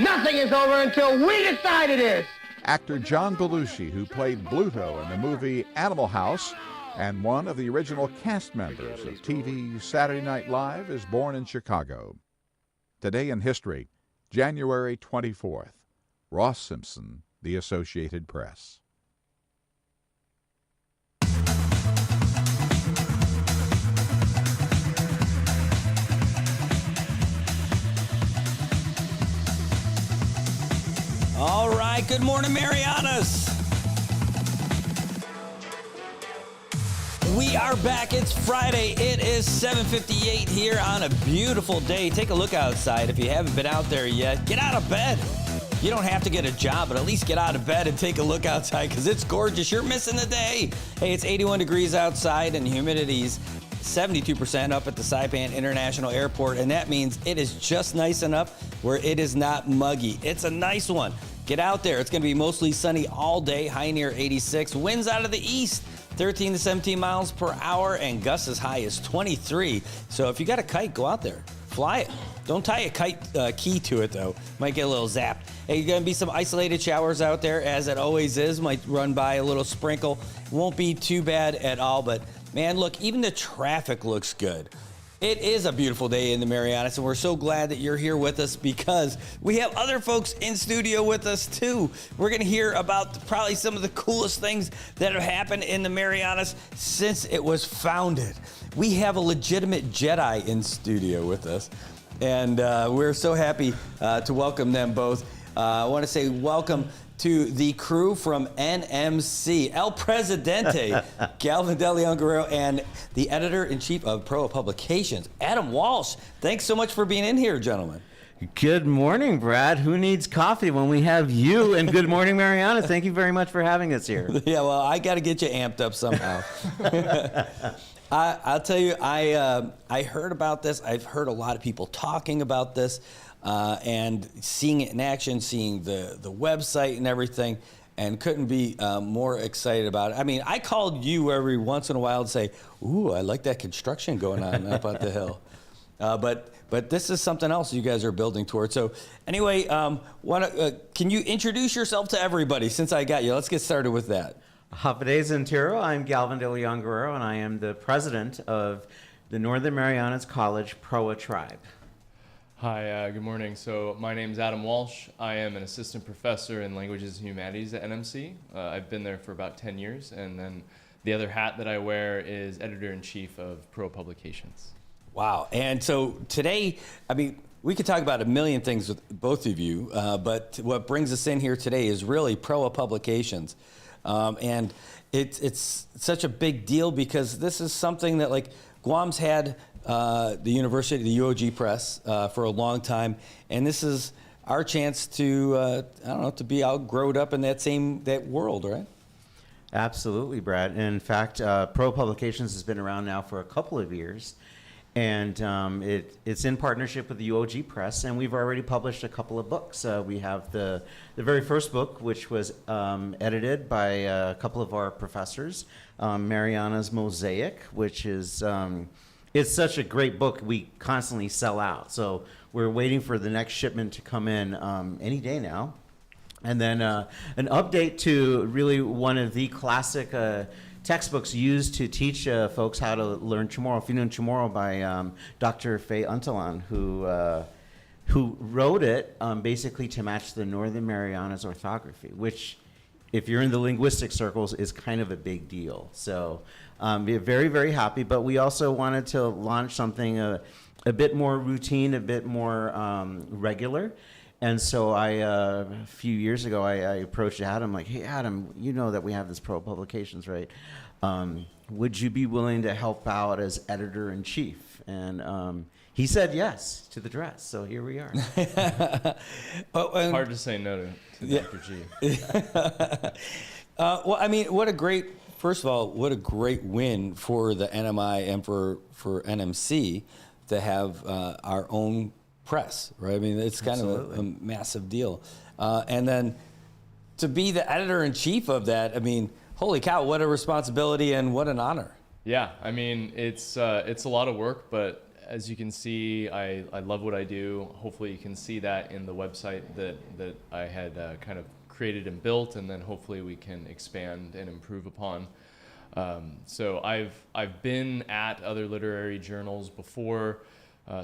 Nothing is over until we decide it is. Actor John Belushi, who played Bluto in the movie Animal House and one of the original cast members of TV's Saturday Night Live, is born in Chicago. Today in history, January 24th. Ross Simpson, The Associated Press. All right, good morning, Marianas. We are back. It's Friday. It is 7:58 here on a beautiful day. Take a look outside. If you haven't been out there yet, get out of bed. You don't have to get a job, but at least get out of bed and take a look outside because it's gorgeous. You're missing the day. Hey, it's 81 degrees outside and humidity's 72% up at the Saipan International Airport, and that means it is just nice enough where it is not muggy. It's a nice one. Get out there. It's going to be mostly sunny all day, high near 86. Winds out of the east, 13 to 17 miles per hour, and gusts as high as 23. So if you got a kite, go out there. Fly it. Don't tie a kite key to it, though. Might get a little zapped. Hey, going to be some isolated showers out there, as it always is. Might run by a little sprinkle. Won't be too bad at all, but man, look, even the traffic looks good. It is a beautiful day in the Marianas, and we're so glad that you're here with us because we have other folks in studio with us, too. We're going to hear about probably some of the coolest things that have happened in the Marianas since it was founded. We have a legitimate Jedi in studio with us, and we're so happy to welcome them both. I want to say welcome to the crew from NMC, El Presidente, Galvin De Leon Guerrero, and the editor-in-chief of Pro Publications, Adam Walsh. Thanks so much for being in here, gentlemen. Good morning, Brad. Who needs coffee when we have you? And good morning, Mariana. Thank you very much for having us here. Yeah, well, I got to get you amped up somehow. I'll tell you, I heard about this. I've heard a lot of people talking about this. And seeing it in action, seeing the website and everything, and couldn't be more excited about it. I mean, I called you every once in a while and say, ooh, I like that construction going on up on the hill. But this is something else you guys are building towards. So anyway, can you introduce yourself to everybody since I got you? Let's get started with that. Hafidez Entero. I'm Galvin De Leon Guerrero, and I am the president of the Northern Marianas College Proa Tribe. Hi, good morning. So my name is Adam Walsh. I am an assistant professor in languages and humanities at NMC. I've been there for about 10 years, and then the other hat that I wear is editor-in-chief of Pro Publications. Wow. And so today, I mean, we could talk about a million things with both of you, but what brings us in here today is really Pro Publications. And it's such a big deal because this is something that, like, Guam's had the university, the UOG Press, for a long time, and this is our chance to, I don't know, to be outgrowed up in that world, right? Absolutely, Brad. In fact, Pro Publications has been around now for a couple of years, and it's in partnership with the UOG Press, and we've already published a couple of books. We have the very first book, which was edited by a couple of our professors, Marianas Mosaic, which is it's such a great book. We constantly sell out, so we're waiting for the next shipment to come in any day now. And then an update to really one of the classic textbooks used to teach folks how to learn Chamorro, Finun Chamorro, by Dr. Faye Untalan, who wrote it basically to match the Northern Marianas orthography, which, if you're in the linguistic circles, is kind of a big deal. So we're very, very happy, but we also wanted to launch something a bit more routine, a bit more regular. And so a few years ago, I approached Adam, like, hey, Adam, you know that we have this Pro Publications, right? Would you be willing to help out as editor-in-chief? And he said yes to the dress, so here we are. Hard to say no to Dr. G. Well, I mean, first of all, what a great win for the NMI and for NMC to have our own press, right? I mean, it's kind of a massive deal. And then to be the editor-in-chief of that, I mean, holy cow, what a responsibility and what an honor. Yeah, I mean, it's a lot of work, but as you can see, I love what I do. Hopefully you can see that in the website that I had kind of created and built, and then hopefully we can expand and improve upon. So I've been at other literary journals before.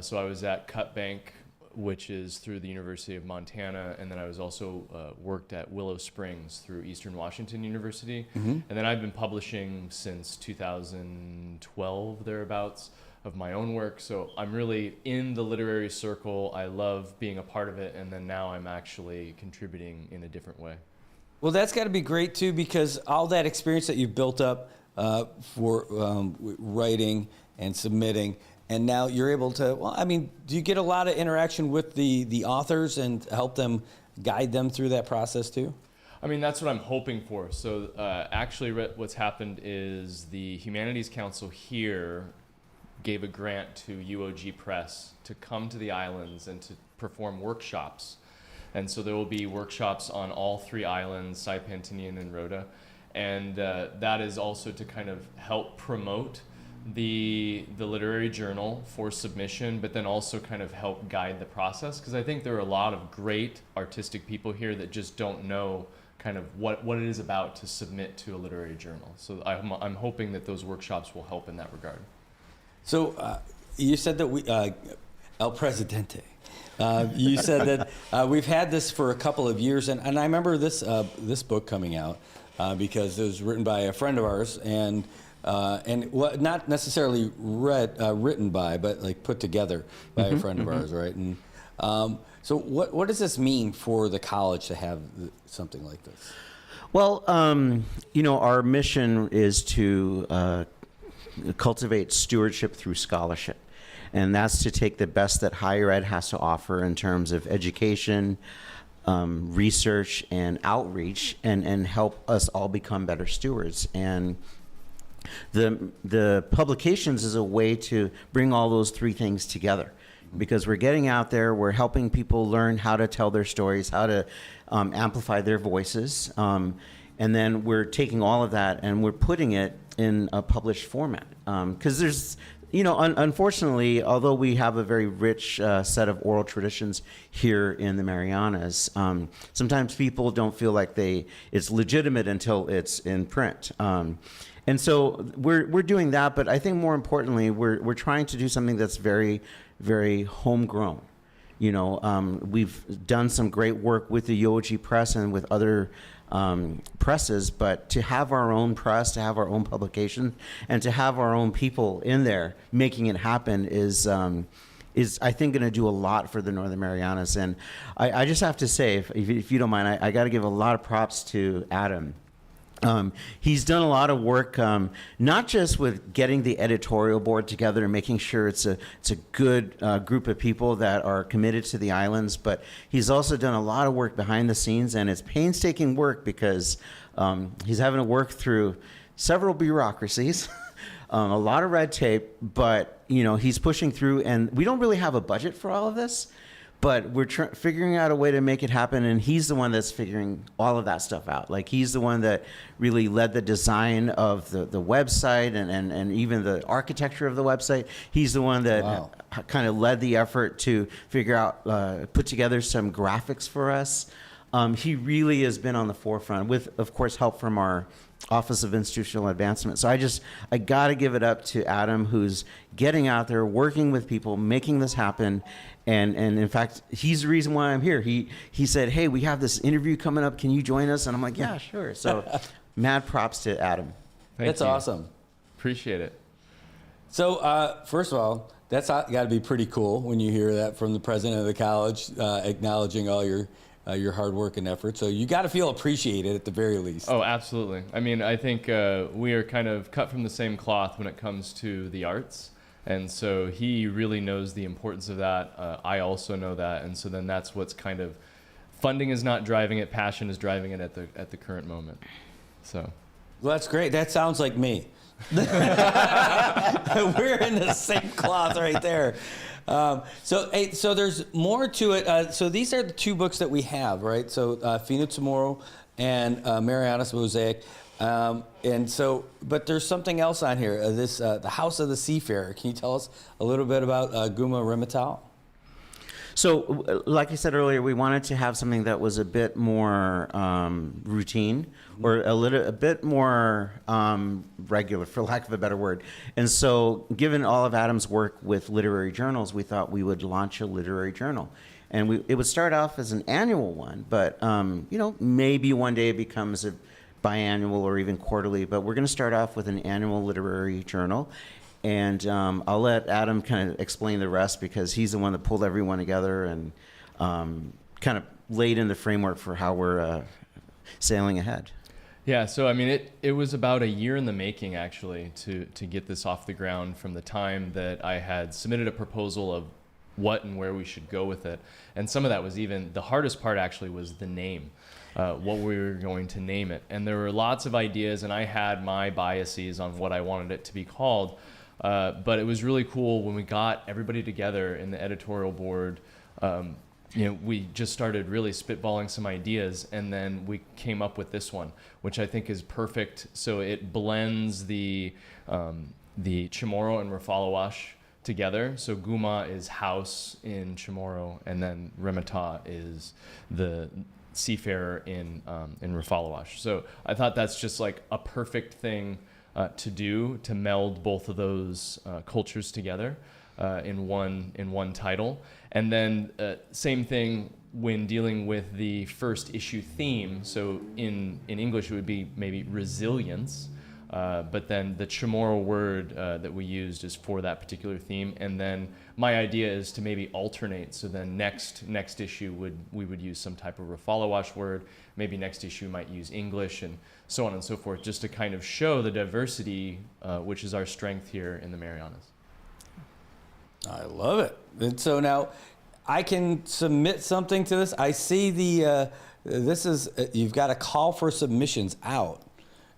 So I was at Cut Bank, which is through the University of Montana, and then I was also worked at Willow Springs through Eastern Washington University. And then I've been publishing since 2012, thereabouts, of my own work. So I'm really in the literary circle. I love being a part of it, and then now I'm actually contributing in a different way. Well, that's got to be great too, because all that experience that you've built up for writing and submitting, and now you're able to, well, I mean, do you get a lot of interaction with the authors and help them, guide them through that process too? I mean, that's what I'm hoping for. So actually what's happened is the Humanities Council here gave a grant to UOG Press to come to the islands and to perform workshops. And so there will be workshops on all three islands, Saipan, Tinian, and Rota. And that is also to kind of help promote the literary journal for submission, but then also kind of help guide the process. Because I think there are a lot of great artistic people here that just don't know kind of what it is about to submit to a literary journal. So I'm hoping that those workshops will help in that regard. So you said that we, El Presidente, you said that we've had this for a couple of years, and I remember this book coming out because it was written by a friend of ours, and not necessarily written by, but like put together by a friend of ours, right? And so what does this mean for the college to have something like this? Well, our mission is to cultivate stewardship through scholarship. And that's to take the best that higher ed has to offer in terms of education, research, and outreach, and help us all become better stewards. And the publications is a way to bring all those three things together, because we're getting out there, we're helping people learn how to tell their stories, how to amplify their voices, and then we're taking all of that and we're putting it in a published format. Because there's, unfortunately, although we have a very rich set of oral traditions here in the Marianas, sometimes people don't feel like it's legitimate until it's in print. And so we're doing that, but I think more importantly, we're trying to do something that's very, very homegrown. We've done some great work with the UOG Press and with other presses, but to have our own press, to have our own publication, and to have our own people in there making it happen is I think going to do a lot for the Northern Marianas. And I just have to say, if you don't mind, I got to give a lot of props to Adam. He's done a lot of work, not just with getting the editorial board together and making sure it's a good group of people that are committed to the islands, but he's also done a lot of work behind the scenes, and it's painstaking work because he's having to work through several bureaucracies, a lot of red tape, but he's pushing through, and we don't really have a budget for all of this. But we're figuring out a way to make it happen, and he's the one that's figuring all of that stuff out. Like, he's the one that really led the design of the website and even the architecture of the website. He's the one that kind of led the effort to figure out, put together some graphics for us. He really has been on the forefront with, of course, help from our Office of Institutional Advancement. So I got to give it up to Adam, who's getting out there, working with people, making this happen. And in fact, he's the reason why I'm here. He said, hey, we have this interview coming up. Can you join us? And I'm like, yeah, sure. So mad props to Adam. That's awesome. Appreciate it. So first of all, that's got to be pretty cool when you hear that from the president of the college, acknowledging all your hard work and effort. So you got to feel appreciated at the very least. Oh, absolutely. I mean, I think we are kind of cut from the same cloth when it comes to the arts. And so he really knows the importance of that. I also know that. And so then that's what's kind of, funding is not driving it, passion is driving it at the current moment. So. Well, that's great. That sounds like me. We're in the same cloth right there. So there's more to it. So these are the two books that we have, right? So Fina Tomorrow and Marianas Mosaic. And so, but there's something else on here. The House of the Seafarer. Can you tell us a little bit about Guma Remitao? So, like I said earlier, we wanted to have something that was a bit more routine, or a bit more regular, for lack of a better word. And so, given all of Adam's work with literary journals, we thought we would launch a literary journal. And it would start off as an annual one, but maybe one day it becomes a biannual or even quarterly. But we're going to start off with an annual literary journal. And I'll let Adam kind of explain the rest, because he's the one that pulled everyone together and kind of laid in the framework for how we're sailing ahead. Yeah, so I mean, it was about a year in the making, actually, to get this off the ground, from the time that I had submitted a proposal of what and where we should go with it. And some of that was even, the hardest part actually was the name, what we were going to name it. And there were lots of ideas, and I had my biases on what I wanted it to be called. But it was really cool when we got everybody together in the editorial board. We just started really spitballing some ideas, and then we came up with this one, which I think is perfect. So it blends the Chamorro and Rafalawash together. So Guma is house in Chamorro, and then Remitao is the seafarer in Rafalawash. So I thought that's just like a perfect thing to do, to meld both of those cultures together in one title. And then same thing when dealing with the first issue theme. So in English it would be maybe resilience, but then the Chamorro word that we used is for that particular theme. And then my idea is to maybe alternate. So then next issue we would use some type of Rafalawash word. Maybe next issue might use English, and so on and so forth, just to kind of show the diversity, which is our strength here in the Marianas. I love it. And so now I can submit something to this. I see you've got a call for submissions out.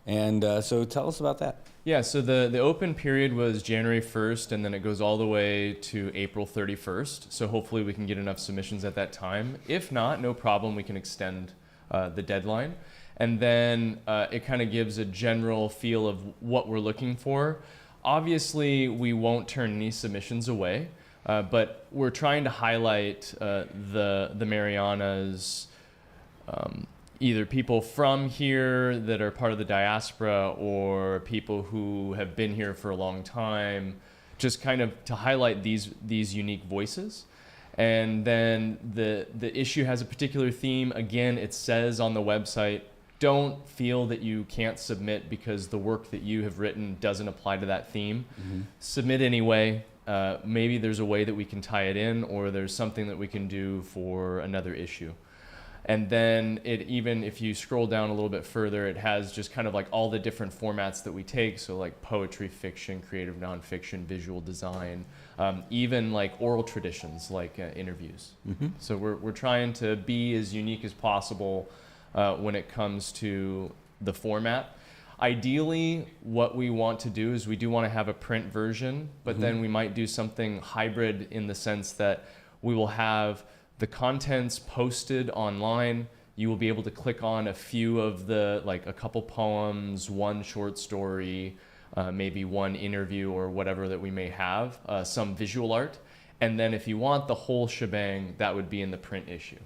And so tell us about that. Yeah, so the open period was January 1st, and then it goes all the way to April 31st. So hopefully we can get enough submissions at that time. If not, no problem, we can extend the deadline. And then it kind of gives a general feel of what we're looking for. Obviously, we won't turn any submissions away, but we're trying to highlight the Marianas, either people from here that are part of the diaspora or people who have been here for a long time, just kind of to highlight these unique voices. And then the issue has a particular theme. Again, it says on the website, don't feel that you can't submit because the work that you have written doesn't apply to that theme. Mm-hmm. Submit anyway. Maybe there's a way that we can tie it in, or there's something that we can do for another issue. And then it even, if you scroll down a little bit further, it has just kind of like all the different formats that we take. So like poetry, fiction, creative nonfiction, visual design, even like oral traditions like interviews. So we're trying to be as unique as possible when it comes to the format. Ideally, what we want to do is we do want to have a print version, but then we might do something hybrid in the sense that we will have the contents posted online. You will be able to click on a few of the, like a couple poems, one short story, maybe one interview or whatever that we may have, some visual art. And then if you want the whole shebang, that would be in the print issue.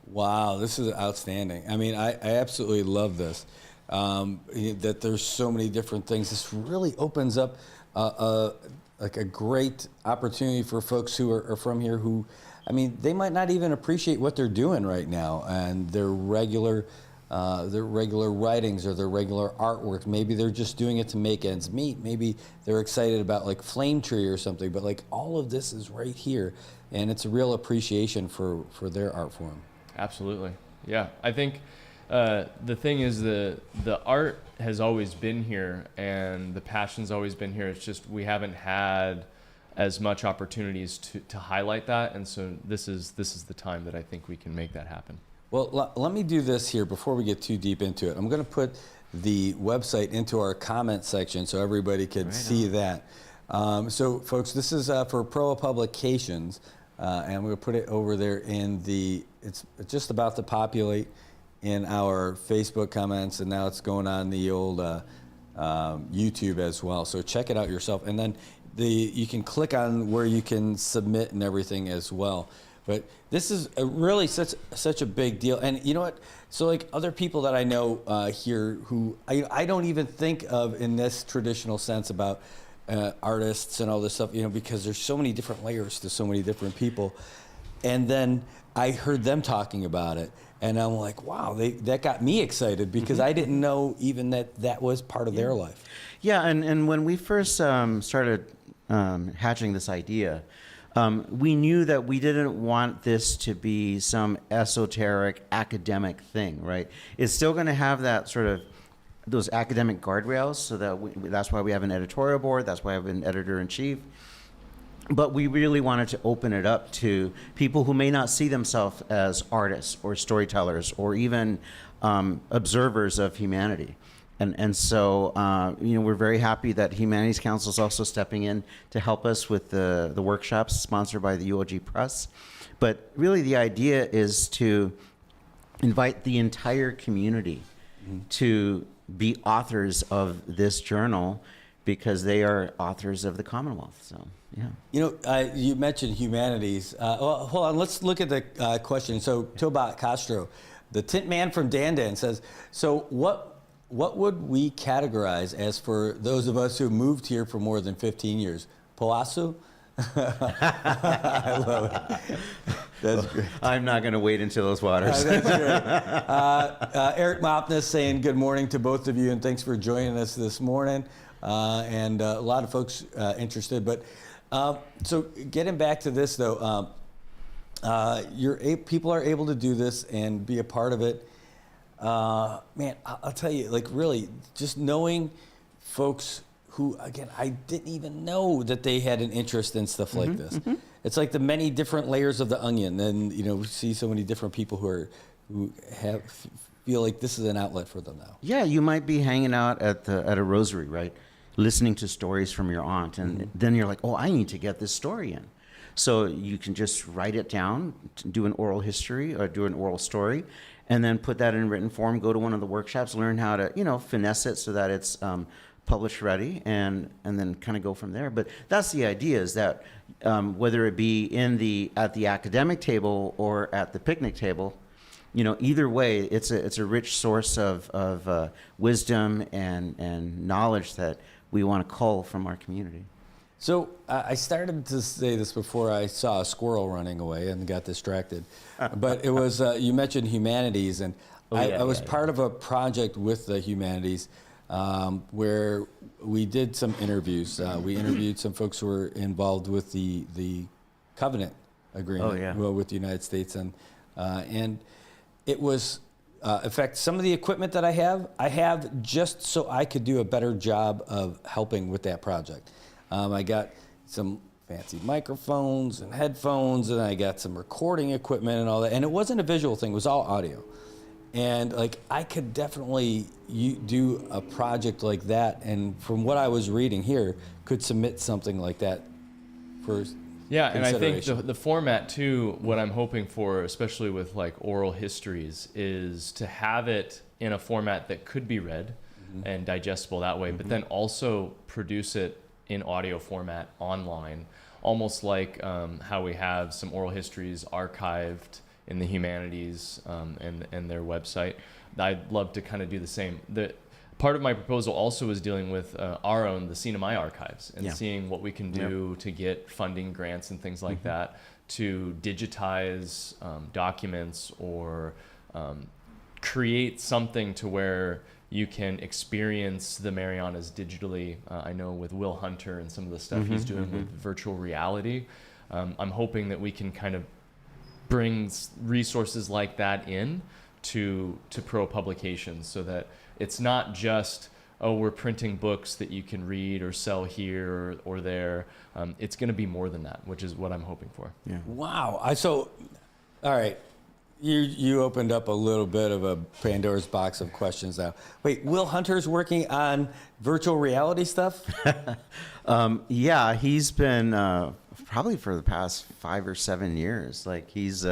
Wow, this is outstanding. I mean, I absolutely love this. That there's so many different things. This really opens up like a great opportunity for folks who are from here who, I mean, they might not even appreciate what they're doing right now and their regular writings or their regular artwork. Maybe they're just doing it to make ends meet. Maybe they're excited about like Flame Tree or something, but like all of this is right here, and it's a real appreciation for their art form. Absolutely. Yeah, I think the thing is the art has always been here and the passion's always been here. It's just we haven't had as much opportunities to highlight that, and so this is the time that I think we can make that happen. Well, let me do this here before we get too deep into it. I'm going to put the website into our comment section so everybody can see that. So, folks, this is for Pro Publications, and I'm going to put it over there in the. It's just about to populate in our Facebook comments, and now it's going on the old YouTube as well. So check it out yourself, and then you can click on where you can submit and everything as well. But this is really such a big deal. And you know what? So like other people that I know here who I don't even think of in this traditional sense about artists and all this stuff, you know, because there's so many different layers to so many different people. And then I heard them talking about it. And I'm like, wow, that got me excited because I didn't know even that was part of their life. Yeah, and when we first started hatching this idea, we knew that we didn't want this to be some esoteric academic thing, right? It's still going to have that sort of those academic guardrails, so that's why we have an editorial board, that's why we have an editor-in-chief. But we really wanted to open it up to people who may not see themselves as artists or storytellers or even observers of humanity. And so, we're very happy that Humanities Council is also stepping in to help us with the workshops sponsored by the UOG Press. But really the idea is to invite the entire community to be authors of this journal because they are authors of the Commonwealth. So, yeah. You know, you mentioned humanities. Well, hold on, let's look at the question. So, Tobat Castro, the Tint Man from Dandan says, so what would we categorize as for those of us who moved here for more than 15 years? Poasu? I love it. That's great. I'm not going to wade into those waters. That's great. Eric Mopness saying good morning to both of you and thanks for joining us this morning. And a lot of folks interested. But so getting back to this though, people are able to do this and be a part of it. Man, I'll tell you, like really, just knowing folks who, again, I didn't even know that they had an interest in stuff like this. It's like the many different layers of the onion. And we see so many different people who feel like this is an outlet for them now. Yeah, you might be hanging out at a rosary, right, listening to stories from your aunt, and then you're like, oh, I need to get this story in. So you can just write it down, do an oral history or do an oral story, and then put that in written form, go to one of the workshops, learn how to, finesse it so that it's publish ready, and then kind of go from there. But that's the idea, is that whether it be at the academic table or at the picnic table, either way, it's a rich source of wisdom and knowledge that we want to cull from our community. So I started to say this before I saw a squirrel running away and got distracted. But it was, you mentioned humanities, and I was part of a project with the humanities where we did some interviews. We interviewed some folks who were involved with the covenant agreement with the United States. And it was, in fact, some of the equipment that I have just so I could do a better job of helping with that project. I got some fancy microphones and headphones, and I got some recording equipment and all that. And it wasn't a visual thing, it was all audio. And like, I could definitely do a project like that. And from what I was reading here, could submit something like that for and I think consideration. the format too, what I'm hoping for, especially with like oral histories, is to have it in a format that could be read and digestible that way, but then also produce it in audio format online, almost like how we have some oral histories archived in the humanities and their website. I'd love to kind of do the same. Part of my proposal also is dealing with our own, the CNMI archives, and seeing what we can do to get funding grants and things like that to digitize documents or create something to where you can experience the Marianas digitally. I know with Will Hunter and some of the stuff he's doing with virtual reality, I'm hoping that we can kind of bring resources like that in to pro publications, so that it's not just, oh, we're printing books that you can read or sell here or there. It's going to be more than that, which is what I'm hoping for. Yeah. Wow. All right. You opened up a little bit of a Pandora's box of questions now. Wait, Will Hunter's working on virtual reality stuff? Yeah, he's been probably for the past 5 or 7 years. Like, he's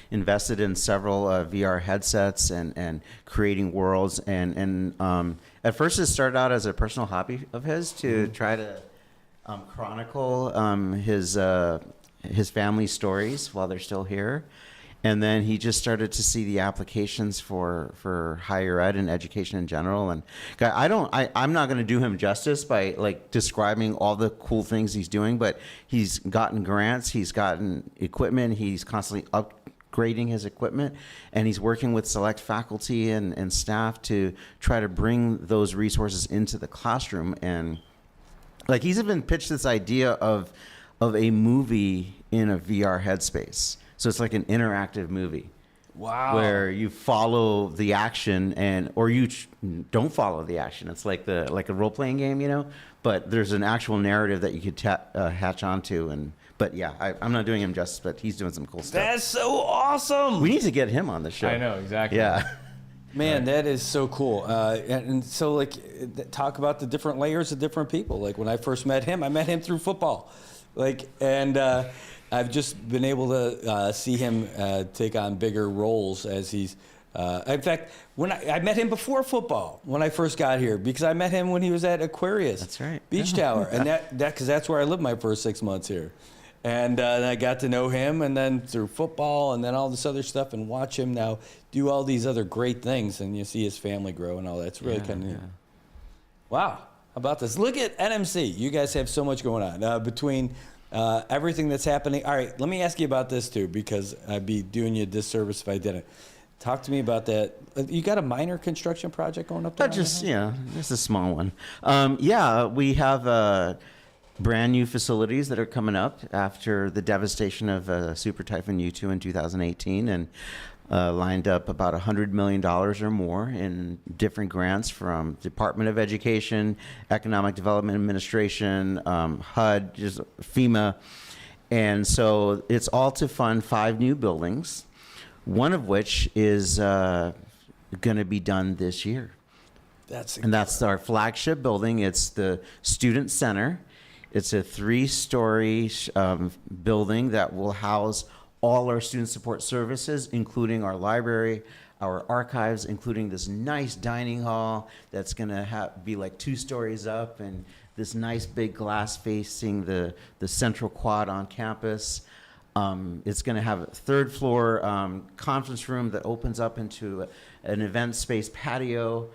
invested in several VR headsets and creating worlds. And at first it started out as a personal hobby of his to try to chronicle his family stories while they're still here. And then he just started to see the applications for higher ed and education in general. And I'm not going to do him justice by like describing all the cool things he's doing, but he's gotten grants, he's gotten equipment, he's constantly upgrading his equipment, and he's working with select faculty and staff to try to bring those resources into the classroom. And like, he's even pitched this idea of a movie in a VR headspace. So it's like an interactive movie. Wow. Where you follow the action or you don't follow the action. It's like a role-playing game, you know, but there's an actual narrative that you could hatch onto. But yeah, I'm not doing him justice, but he's doing some cool stuff. That's so awesome. We need to get him on the show. I know, exactly. Yeah. Man, that is so cool. And so, like, talk about the different layers of different people. Like, when I first met him through football. Like, and I've just been able to see him take on bigger roles as he's. In fact, when I met him before football, when I first got here, because I met him when he was at Aquarius. That's right. Beach Tower, and because that's where I lived my first 6 months here, and I got to know him, and then through football, and then all this other stuff, and watch him now do all these other great things, and you see his family grow and all that. It's really kind of neat. Wow, how about this? Look at NMC. You guys have so much going on between. Everything that's happening. All right, let me ask you about this too, because I'd be doing you a disservice if I didn't. Talk to me about that. You got a minor construction project going up there? Just a small one. We have brand new facilities that are coming up after the devastation of Super Typhoon U2 in 2018, and lined up about $100 million or more in different grants from Department of Education, Economic Development Administration, HUD, just FEMA. And so it's all to fund 5 new buildings, one of which is going to be done this year. And that's our flagship building. It's the Student Center. It's a 3-story building that will house all our student support services, including our library, our archives, including this nice dining hall that's going to be like 2 stories up, and this nice big glass facing the central quad on campus. It's going to have a 3rd floor conference room that opens up into an event space patio.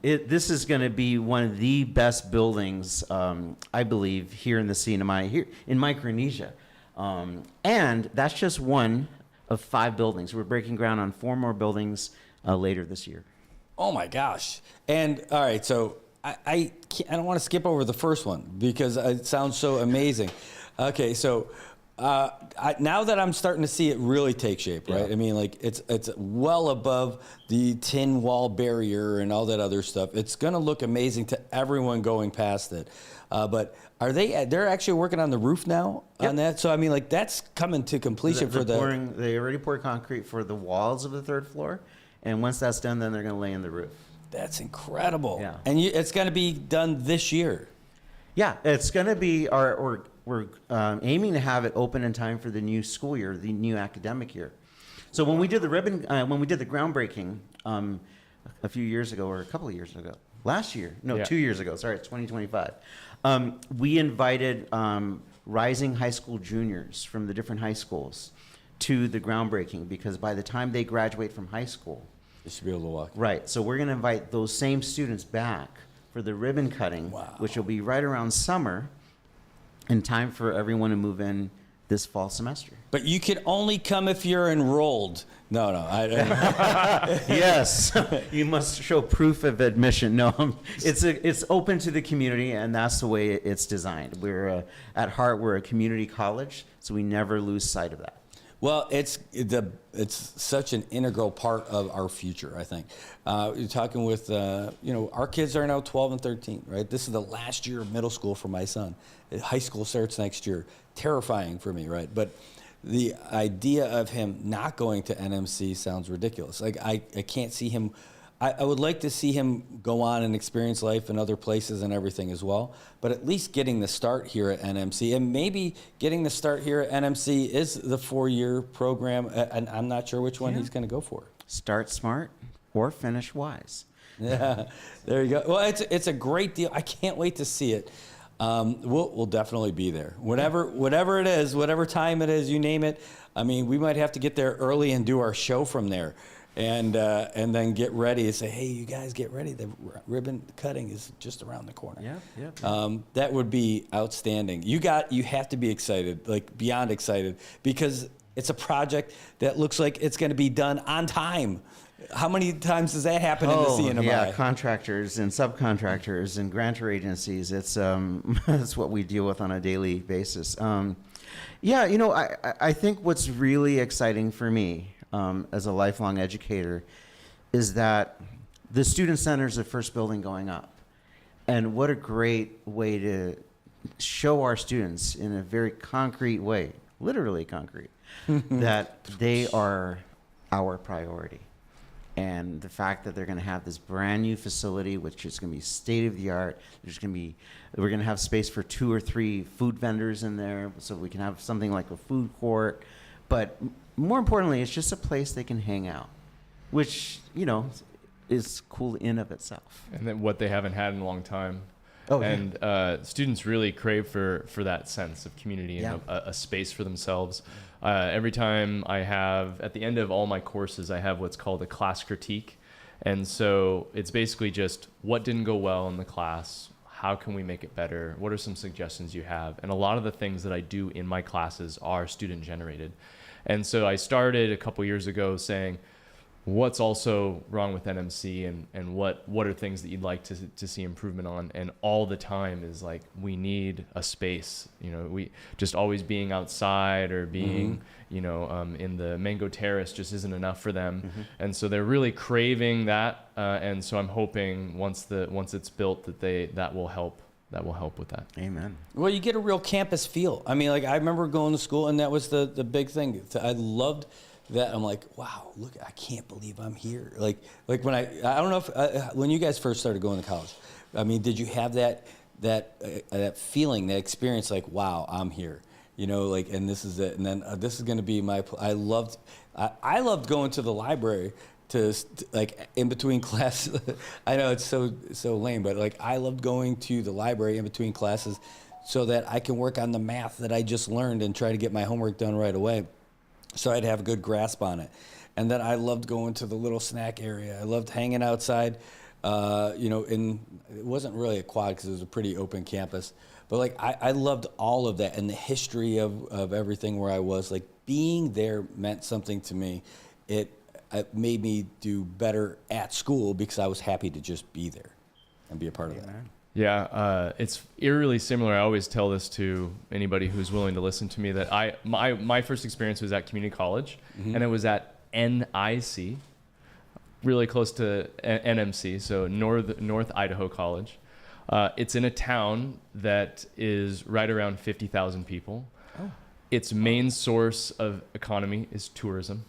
This is going to be one of the best buildings, I believe, here in the CNMI, here in Micronesia. And that's just one of 5 buildings. We're breaking ground on 4 more buildings later this year. Oh my gosh! And all right, so I don't want to skip over the first one because it sounds so amazing. Okay, so Now that I'm starting to see it really take shape, right? I mean, like it's well above the tin wall barrier and all that other stuff. It's going to look amazing to everyone going past it. But they're actually working on the roof now on that? So, I mean, like that's coming to completion They already poured concrete for the walls of the 3rd floor. And once that's done, then they're going to lay in the roof. That's incredible. Yeah. And it's going to be done this year. Yeah, it's going to be we're aiming to have it open in time for the new school year, the new academic year. So when we did the groundbreaking a few years ago, or a couple of years ago, 2 years ago, sorry, it's 2025, we invited rising high school juniors from the different high schools to the groundbreaking, because by the time they graduate from high school, they should be able to walk. Right, so we're going to invite those same students back for the ribbon cutting, which will be right around summer, in time for everyone to move in this fall semester. But you can only come if you're enrolled. No. Yes, you must show proof of admission. No, it's open to the community, and that's the way it's designed. We're at heart, we're a community college, so we never lose sight of that. Well, it's such an integral part of our future, I think. You're talking with, our kids are now 12 and 13, right? This is the last year of middle school for my son. High school starts next year. Terrifying for me, right? But the idea of him not going to NMC sounds ridiculous. Like, I can't see him. I would like to see him go on and experience life in other places and everything as well, but at least getting the start here at NMC, and maybe getting the start here at NMC is the 4-year program, and I'm not sure which one he's going to go for. Start smart or finish wise. Yeah, there you go. Well, it's a great deal. I can't wait to see it. We'll definitely be there. Whatever it is, whatever time it is, you name it. I mean, we might have to get there early and do our show from there. And then get ready and say, hey, you guys get ready. The ribbon cutting is just around the corner. Yeah. That would be outstanding. You have to be excited, like beyond excited, because it's a project that looks like it's going to be done on time. How many times does that happen in the CNMI? Yeah, contractors and subcontractors and grantor agencies. It's that's what we deal with on a daily basis. I think what's really exciting for me, as a lifelong educator, is that the student center is the first building going up. And what a great way to show our students in a very concrete way, literally concrete, that they are our priority. And the fact that they're going to have this brand new facility, which is going to be state of the art. We're going to have space for 2 or 3 food vendors in there, so we can have something like a food court. But more importantly, it's just a place they can hang out, which, is cool in of itself. And then what they haven't had in a long time. Students really crave for that sense of community and a space for themselves. Every time at the end of all my courses, I have what's called a class critique. And so it's basically just what didn't go well in the class, how can we make it better, what are some suggestions you have? And a lot of the things that I do in my classes are student generated. And so I started a couple years ago saying, what's also wrong with NMC and what are things that you'd like to see improvement on? And all the time is like, we need a space, we just always being outside or being, in the Mango Terrace just isn't enough for them. And so they're really craving that. And so I'm hoping once it's built that will help with that. Amen. Well, you get a real campus feel. I mean, like I remember going to school and that was the big thing. I loved that. I'm like, wow, look, I can't believe I'm here. Like when I don't know if when you guys first started going to college, I mean, did you have that feeling, that experience, like, wow, I'm here, and this is it, and then this is going to be I loved going to the library to like in between classes. I know it's so lame, but like I loved going to the library in between classes so that I can work on the math that I just learned and try to get my homework done right away. So I'd have a good grasp on it. And then I loved going to the little snack area. I loved hanging outside, it wasn't really a quad because it was a pretty open campus. But like I loved all of that and the history of everything where I was. Like being there meant something to me. It made me do better at school because I was happy to just be there and be a part of that. Yeah, it's eerily similar. I always tell this to anybody who's willing to listen to me that my first experience was at community college, and it was at NIC, really close to NMC, so North Idaho College. It's in a town that is right around 50,000 people. Oh. Its main source of economy is tourism.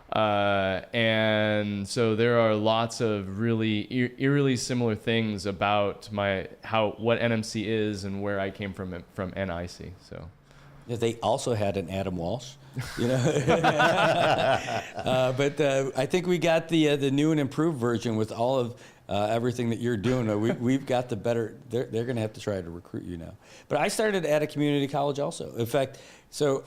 And so there are lots of really eerily similar things about what NMC is and where I came from NIC. So, yeah, they also had an Adam Walsh, you know. But I think we got the new and improved version with all of everything that you're doing. We've got the better. They're going to have to try to recruit you now. But I started at a community college also. In fact, so.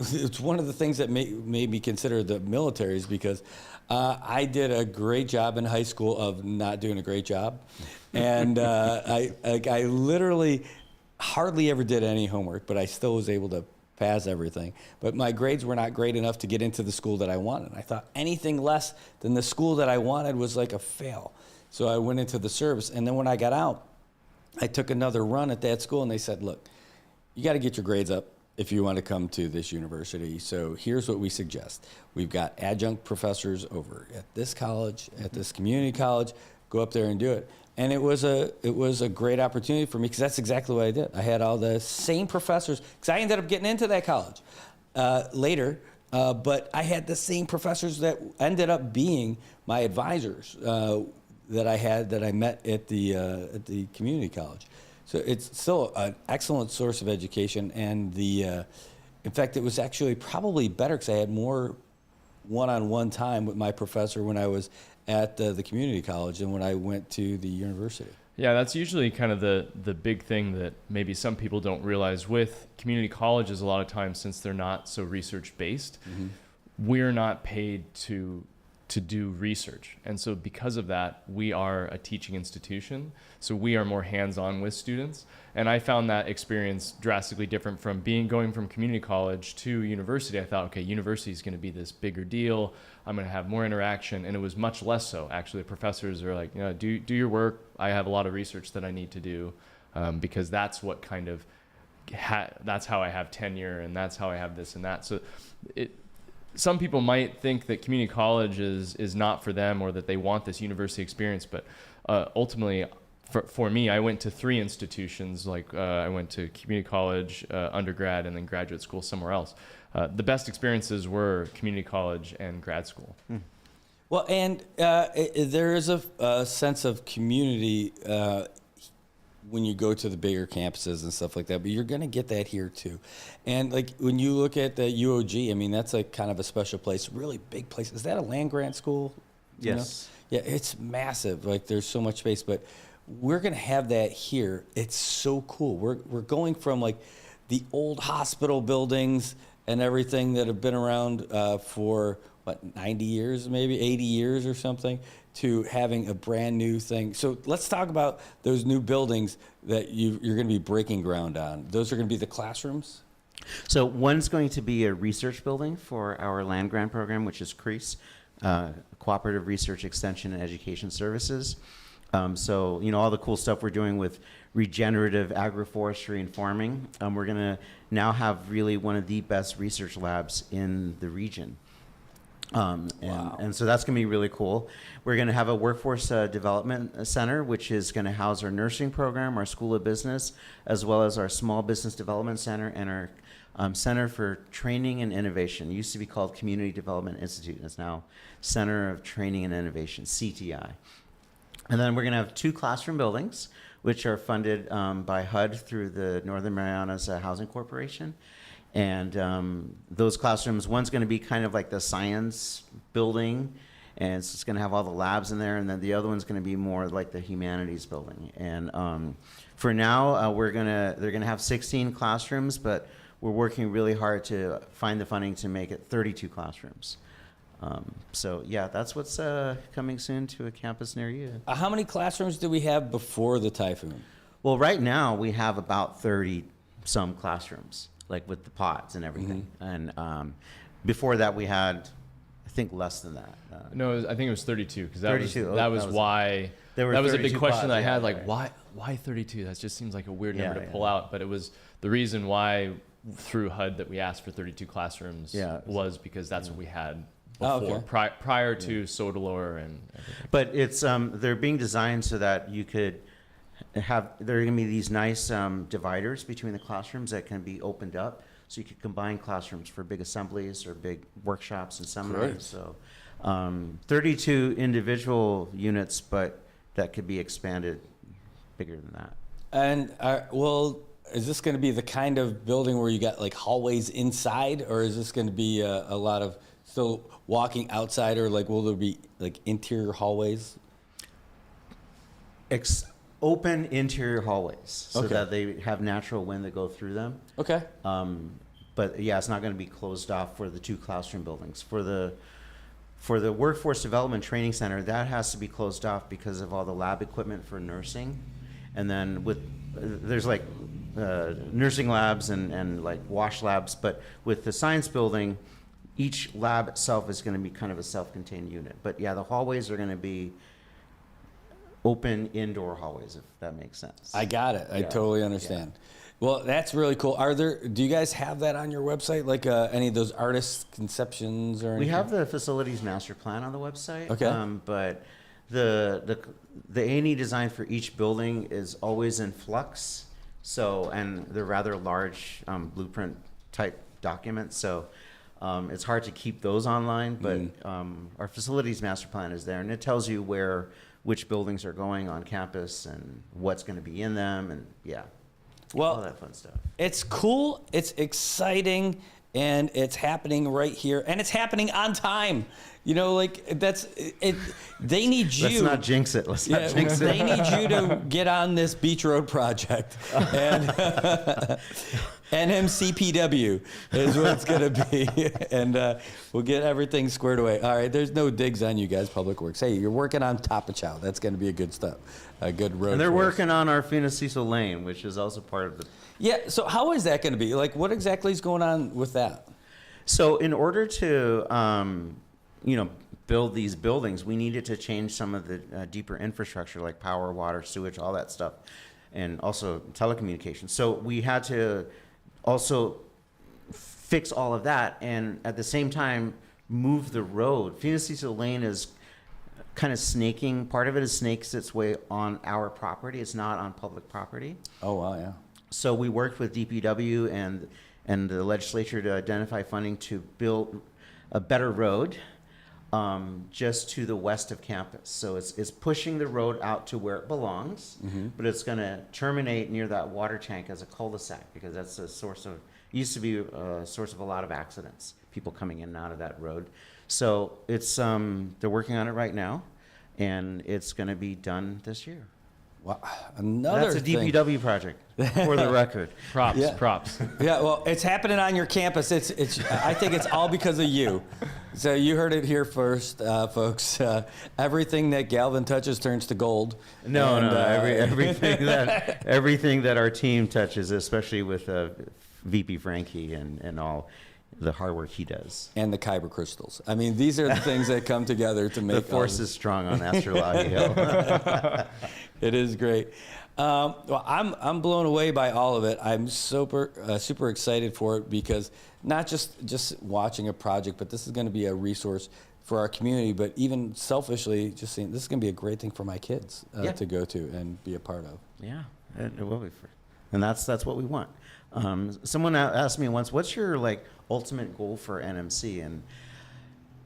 It's one of the things that made me consider the militaries because I did a great job in high school of not doing a great job. And I literally hardly ever did any homework, but I still was able to pass everything. But my grades were not great enough to get into the school that I wanted. I thought anything less than the school that I wanted was like a fail. So I went into the service. And then when I got out, I took another run at that school, and they said, look, you got to get your grades up if you want to come to this university. So here's what we suggest. We've got adjunct professors over at this college, at this community college. Go up there and do it. And it was a great opportunity for me because that's exactly what I did. I had all the same professors because I ended up getting into that college later. But I had the same professors that ended up being my advisors that I met at the community college. So it's still an excellent source of education, and in fact, it was actually probably better because I had more one-on-one time with my professor when I was at the community college than when I went to the university. Yeah, that's usually kind of the big thing that maybe some people don't realize with community colleges. A lot of times, since they're not so research-based, we're not paid to do research. And so because of that, we are a teaching institution. So we are more hands-on with students. And I found that experience drastically different from going from community college to university. I thought, okay, university is going to be this bigger deal. I'm going to have more interaction. And it was much less so. Actually, the professors are like, do your work. I have a lot of research that I need to do because that's what kind of, that's how I have tenure and that's how I have this and that. So some people might think that community college is not for them or that they want this university experience, but ultimately, for me, I went to 3 institutions. Like I went to community college, undergrad, and then graduate school somewhere else. The best experiences were community college and grad school. Well, and there is a sense of community when you go to the bigger campuses and stuff like that, but you're going to get that here too. And like when you look at the UOG, I mean, that's a kind of a special place, really big place. Is that a land grant school? Yes. Yeah, it's massive. Like there's so much space, but we're going to have that here. It's so cool. We're going from like the old hospital buildings and everything that have been around for 90 years, maybe 80 years or something, to having a brand new thing. So let's talk about those new buildings that you're going to be breaking ground on. Those are going to be the classrooms? So one's going to be a research building for our land grant program, which is CREASE, Cooperative Research Extension and Education Services. So, all the cool stuff we're doing with regenerative agroforestry and farming, we're going to now have really one of the best research labs in the region. And so that's going to be really cool. We're going to have a workforce development center, which is going to house our nursing program, our School of Business, as well as our Small Business Development Center and our Center for Training and Innovation. It used to be called Community Development Institute, and it's now Center of Training and Innovation, CTI. And then we're going to have 2 classroom buildings, which are funded by HUD through the Northern Marianas Housing Corporation. And those classrooms, one's going to be kind of like the science building, and so it's going to have all the labs in there, and then the other one's going to be more like the humanities building. And for now, they're going to have 16 classrooms, but we're working really hard to find the funding to make it 32 classrooms. So yeah, that's what's coming soon to a campus near you. How many classrooms did we have before the typhoon? Well, right now we have about 30 some classrooms, like with the pods and everything. And before that we had, I I think less than that. No, I think it was 32 because that 32. was why there were that was a 32 big question that I had. pods, Like, why 32? That just seems like a weird number to Yeah. pull out. But it was the reason why through HUD that we asked for 32 classrooms was because that's what we had before, prior to Sodalore and everything. But it's they're being designed so that you could have, there are going to be these nice dividers between the classrooms that can be opened up, so you could combine classrooms for big assemblies or big workshops and seminars. Great. So 32 individual units, but that could be expanded bigger than that. And is this going to be the kind of building where you got like hallways inside, or is this going to be a lot of still walking outside, or like will there be like interior hallways? Open interior hallways so Okay. that they have natural wind that go through them. Okay. But yeah, it's not going to be closed off for the 2 classroom buildings. For the Workforce Development Training Center, that has to be closed off because of all the lab equipment for nursing. And then there's like nursing labs and like wash labs, but with the science building, each lab itself is going to be kind of a self-contained unit. But yeah, the hallways are going to be open indoor hallways, if that makes sense. I got it. I totally understand. Well, that's really cool. Do you guys have that on your website? Like any of those artist conceptions or anything? We have the facilities master plan on the website. Okay. But the A&E design for each building is always in flux. So, and they're rather large blueprint type documents. So it's hard to keep those online, but our facilities master plan is there, and it tells you which buildings are going on campus and what's going to be in them, and all that fun stuff. It's cool, it's exciting, and it's happening right here, and it's happening on time. You know, like they need you. Let's not jinx it. Let's not jinx it. They need you to get on this Beach Road project, and NMCPW is what it's going to be, and we'll get everything squared away. All right, there's no digs on you guys, Public Works. Hey, you're working on Top of Chow. That's going to be a good stuff, a good road. And they're for us. working on our Phoenix Cecil Lane, which is also part of the. Yeah. So how is that going to be? Like, what exactly is going on with that? So in order to build these buildings, we needed to change some of the deeper infrastructure like power, water, sewage, all that stuff, and also telecommunications. So we had to also fix all of that, and at the same time move the road. Phoenix Cecil Lane is kind of snaking. Part of it is snakes its way on our property. It's not on public property. Oh wow, yeah. So we worked with DPW and the legislature to identify funding to build a better road just to the west of campus. So it's pushing the road out to where it belongs, but it's going to terminate near that water tank as a cul-de-sac, because that's a source of, used to be a source of a lot of accidents, people coming in and out of that road. So it's they're working on it right now, and it's going to be done this year. Wow, another That's a DPW project, for the record. Props. Yeah, well, it's happening on your campus. It's. I think it's all because of you. So you heard it here first, folks. Everything that Galvin touches turns to gold. Everything that our team touches, especially with VP Frankie and all the hard work he does. And the kyber crystals. I mean, these are the things that come together to make the force is strong on Astrolabe Hill. It is great. Well, I'm blown away by all of it. I'm super excited for it, because not just watching a project, but this is going to be a resource for our community. But even selfishly, just seeing this is going to be a great thing for my kids to go to and be a part of. Yeah, it will be, and that's what we want. Someone asked me once, "What's your ultimate goal for NMC?" And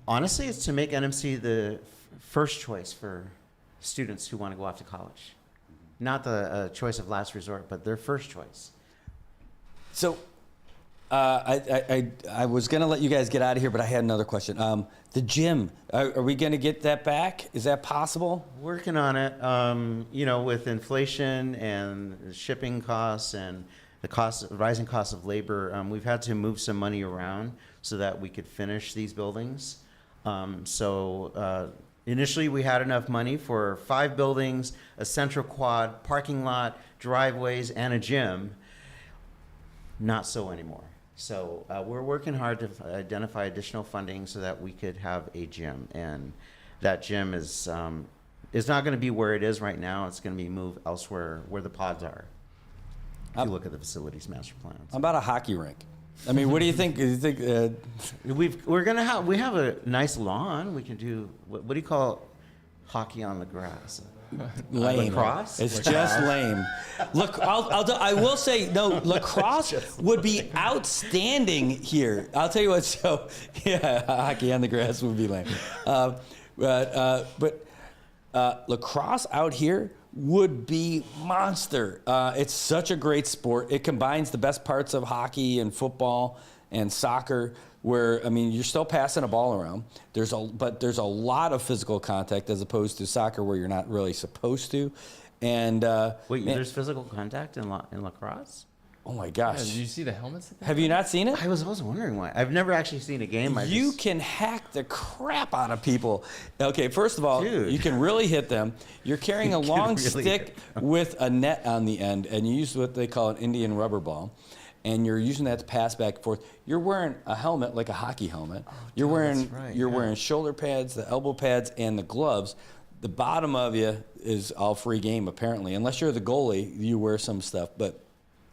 honestly, it's to make NMC the first choice for students who want to go off to college. Not the choice of last resort, but their first choice. So I was going to let you guys get out of here, but I had another question. The gym, are we going to get that back? Is that possible? Working on it. With inflation and shipping costs and the rising cost of labor, we've had to move some money around so that we could finish these buildings. Initially, we had enough money for 5 buildings, a central quad, parking lot, driveways, and a gym. Not so anymore. So we're working hard to identify additional funding so that we could have a gym, and that gym is not going to be where it is right now. It's going to be moved elsewhere where the pods are. If you look at the facilities master plans. How about a hockey rink? I mean, what do you think? Do you think we have a nice lawn. We can do what do you call hockey on the grass? Lame. Lacrosse? It's just lame. Look, I will say, no, lacrosse would be outstanding here. I'll tell you what. So, yeah, hockey on the grass would be lame. But lacrosse out here would be monster. It's such a great sport. It combines the best parts of hockey and football and soccer, where, I mean, you're still passing a ball around. But there's a lot of physical contact as opposed to soccer where you're not really supposed to. And there's physical contact in lacrosse? Oh my gosh! Yeah, did you see the helmets? Have you not seen it? I was also wondering why. I've never actually seen a game. You can hack the crap out of people. Okay, first of all, you can really hit them. You're carrying a long stick with a net on the end, and you use what they call an Indian rubber ball. And you're using that to pass back and forth. You're wearing a helmet, like a hockey helmet. You're wearing shoulder pads, the elbow pads, and the gloves. The bottom of you is all free game, apparently. Unless you're the goalie, you wear some stuff. But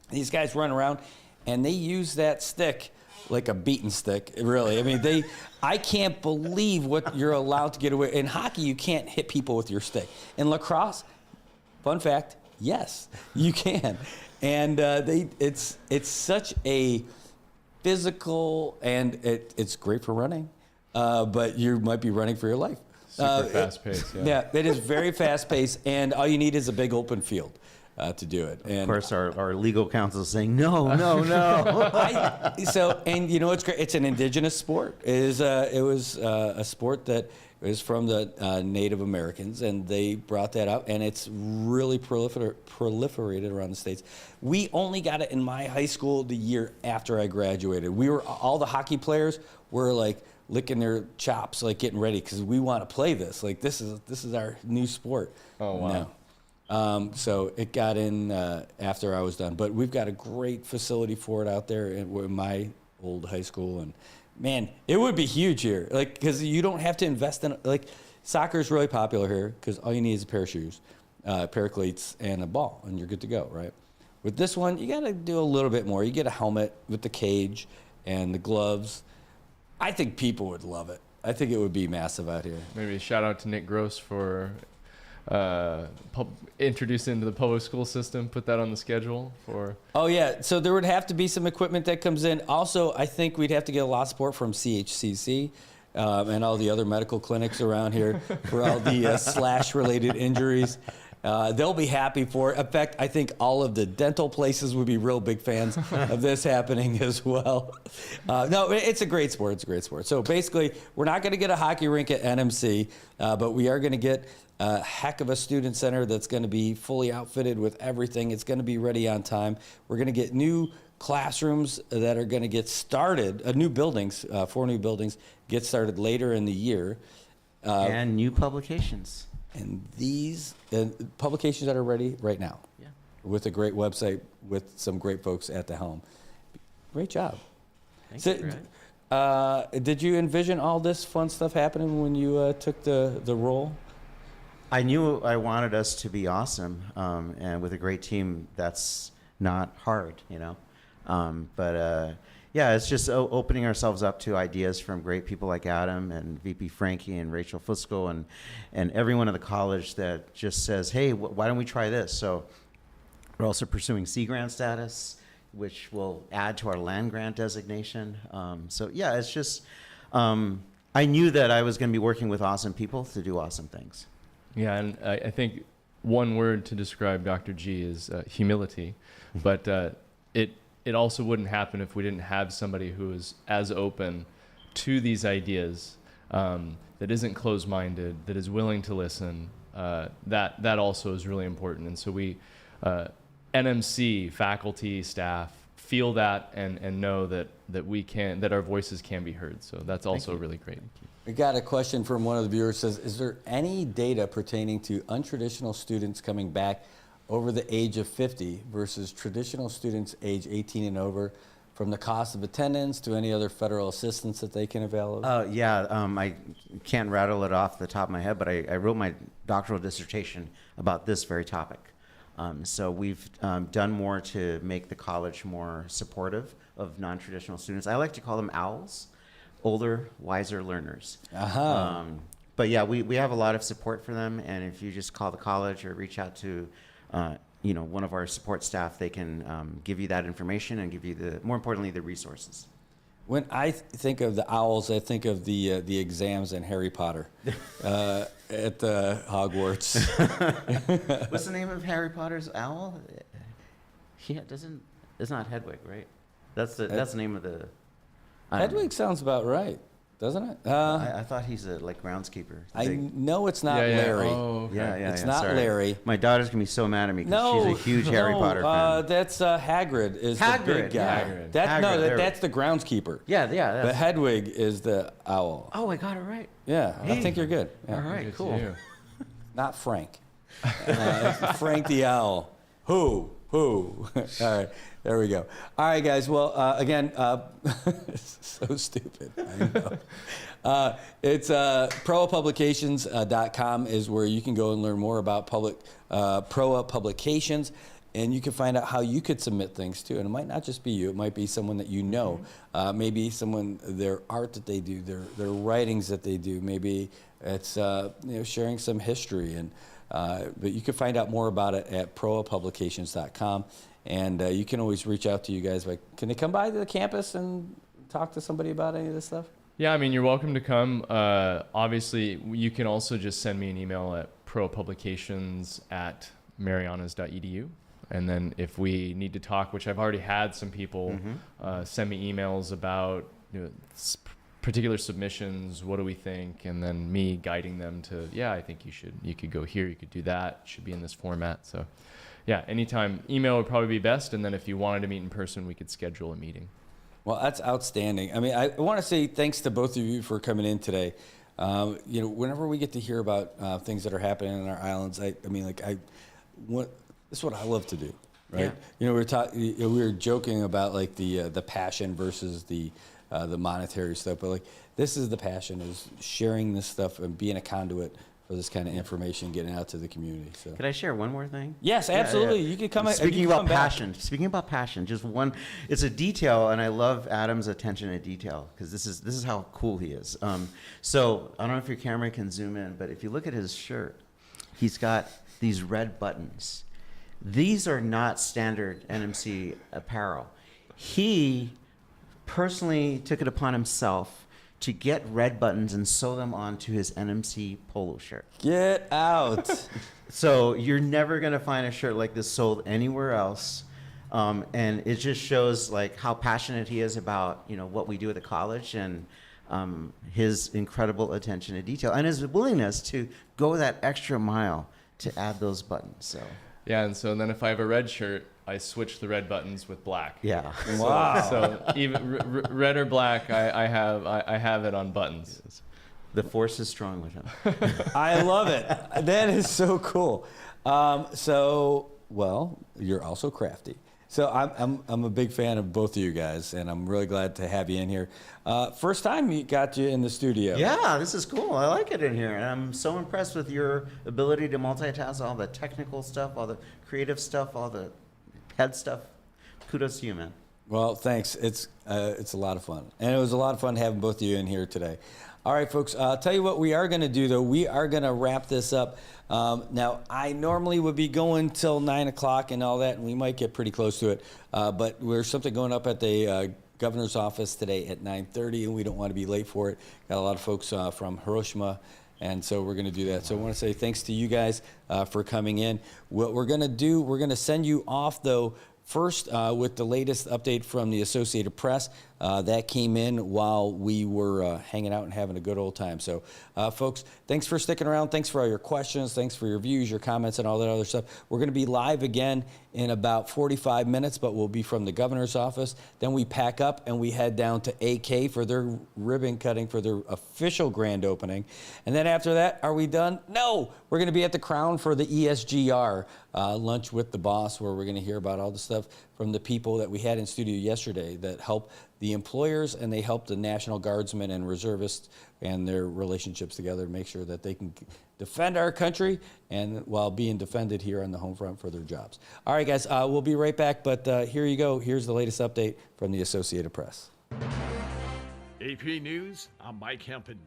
these guys run around, and they use that stick like a beaten stick, really. I mean, I can't believe what you're allowed to get away. In hockey, you can't hit people with your stick. In lacrosse, fun fact, yes, you can. And it's such a physical, and it's great for running, but you might be running for your life. Super fast paced. Yeah, it is very fast paced, and all you need is a big open field to do it. And of course, our legal counsel is saying no. And you know what's great? It's an indigenous sport. It was a sport that was from the Native Americans, and they brought that out, and it's really proliferated around the States. We only got it in my high school the year after I graduated. All the hockey players were like licking their chops, like getting ready, because we want to play this. Like this is our new sport. Oh wow. No. So it got in after I was done, but we've got a great facility for it out there in my old high school, and man, it would be huge here, like, because you don't have to invest in, like, soccer is really popular here because all you need is a pair of shoes, a pair of cleats, and a ball, and you're good to go, right? With this one, you got to do a little bit more. You get a helmet with the cage and the gloves. I think people would love it. I think it would be massive out here. Maybe a shout out to Nick Gross for introduce into the public school system, put that on the schedule for. Oh yeah, so there would have to be some equipment that comes in. Also, I think we'd have to get a lot of support from CHCC and all the other medical clinics around here for all the slash-related injuries. They'll be happy for it. In fact, I think all of the dental places would be real big fans of this happening as well. No, it's a great sport. It's a great sport. So basically, we're not going to get a hockey rink at NMC, but we are going to get a heck of a student center that's going to be fully outfitted with everything. It's going to be ready on time. We're going to get new classrooms that are going to get started, new buildings, 4 new buildings, get started later in the year. And new publications. And these publications that are ready right now. Yeah. With a great website, with some great folks at the helm. Great job. Thank you, Brad. Did you envision all this fun stuff happening when you took the role? I knew I wanted us to be awesome, and with a great team, that's not hard, you know. Yeah, it's just opening ourselves up to ideas from great people like Adam and VP Frankie and Rachel Fusco and everyone at the college that just says, hey, why don't we try this? So we're also pursuing Sea Grant status, which will add to our land grant designation. So yeah, it's just, I knew that I was going to be working with awesome people to do awesome things. Yeah, and I think one word to describe Dr. G is humility, but it also wouldn't happen if we didn't have somebody who is as open to these ideas, that isn't closed-minded, that is willing to listen. That also is really important. And so we, NMC, faculty, staff, feel that and know that our voices can be heard. So that's also really great. We got a question from one of the viewers. Says, is there any data pertaining to untraditional students coming back over the age of 50 versus traditional students age 18 and over from the cost of attendance to any other federal assistance that they can avail of? I can't rattle it off the top of my head, but I wrote my doctoral dissertation about this very topic. So we've done more to make the college more supportive of non-traditional students. I like to call them owls, older, wiser learners. But yeah, we have a lot of support for them, and if you just call the college or reach out to one of our support staff, they can give you that information and give you more importantly, the resources. When I think of the owls, I think of the exams in Harry Potter at Hogwarts. What's the name of Harry Potter's owl? It's not Hedwig, right? That's the name of the. Hedwig sounds about right, doesn't it? I thought he's a groundskeeper. I know it's not Larry. Oh, okay. It's not Larry. My daughter's gonna be so mad at me because she's a huge Harry Potter fan. That's Hagrid is the big guy. Hagrid. That's the groundskeeper. Yeah. But Hedwig is the owl. Oh, I got it right. Yeah, Hey. I think you're good. Yeah. All right, cool. Not Frank. Frank the owl. Who? All right, there we go. All right, guys. Well, again, so stupid. I know. It's proapublications.com is where you can go and learn more about PROA publications, and you can find out how you could submit things too. And it might not just be you; it might be someone that you know, maybe someone their art that they do, their writings that they do. Maybe it's sharing some history and. But you can find out more about it at proapublications.com, and you can always reach out to you guys. Can they come by to the campus and talk to somebody about any of this stuff? Yeah, I mean, you're welcome to come. Obviously, you can also just send me an email at propublications@marianas.edu. And then if we need to talk, which I've already had some people send me emails about particular submissions, what do we think, and then me guiding them to, I think you could go here, you could do that, it should be in this format. So yeah, anytime, email would probably be best, and then if you wanted to meet in person, we could schedule a meeting. Well, that's outstanding. I mean, I want to say thanks to both of you for coming in today. Whenever we get to hear about things that are happening in our islands, this is what I love to do, right? Yeah. We were joking about like the passion versus the monetary stuff, but this is the passion, is sharing this stuff and being a conduit for this kind of information, getting out to the community. So, could I share one more thing? Yes, absolutely. Yeah. You could come. Speaking about passion, just one. It's a detail, and I love Adam's attention to detail because this is how cool he is. So I don't know if your camera can zoom in, but if you look at his shirt, he's got these red buttons. These are not standard NMC apparel. He personally took it upon himself to get red buttons and sew them onto his NMC polo shirt. Get out. So you're never going to find a shirt like this sold anywhere else. And it just shows how passionate he is about, what we do at the college, and his incredible attention to detail and his willingness to go that extra mile to add those buttons. So yeah, and then if I have a red shirt, I switch the red buttons with black. Yeah. Wow. So even red or black, I have it on buttons. Yes. The force is strong with him. I love it. That is so cool. You're also crafty. So I'm a big fan of both of you guys, and I'm really glad to have you in here. First time we got you in the studio. Yeah, this is cool. I like it in here, and I'm so impressed with your ability to multitask, all the technical stuff, all the creative stuff, all the head stuff. Kudos to you, man. Well, thanks. It's a lot of fun, and it was a lot of fun having both of you in here today. All right, folks. I'll tell you what we are going to do, though. We are going to wrap this up. Now, I normally would be going till 9 o'clock and all that, and we might get pretty close to it. But there's something going up at the governor's office today at 9:30, and we don't want to be late for it. Got a lot of folks from Hiroshima, and so we're going to do that. So I want to say thanks to you guys for coming in. What we're going to do, we're going to send you off, though, first with the latest update from the Associated Press. That came in while we were hanging out and having a good old time. So, folks, thanks for sticking around. Thanks for all your questions. Thanks for your views, your comments, and all that other stuff. We're going to be live again in about 45 minutes, but we'll be from the governor's office. Then we pack up and we head down to AK for their ribbon cutting for their official grand opening. And then after that, are we done? No! We're going to be at the Crown for the ESGR lunch with the boss, where we're going to hear about all the stuff from the people that we had in studio yesterday that help the employers and they help the National Guardsmen and reservists and their relationships together to make sure that they can defend our country and while being defended here on the home front for their jobs. All right, guys, we'll be right back, but here you go. Here's the latest update from the Associated Press. AP News, I'm Mike Hempen.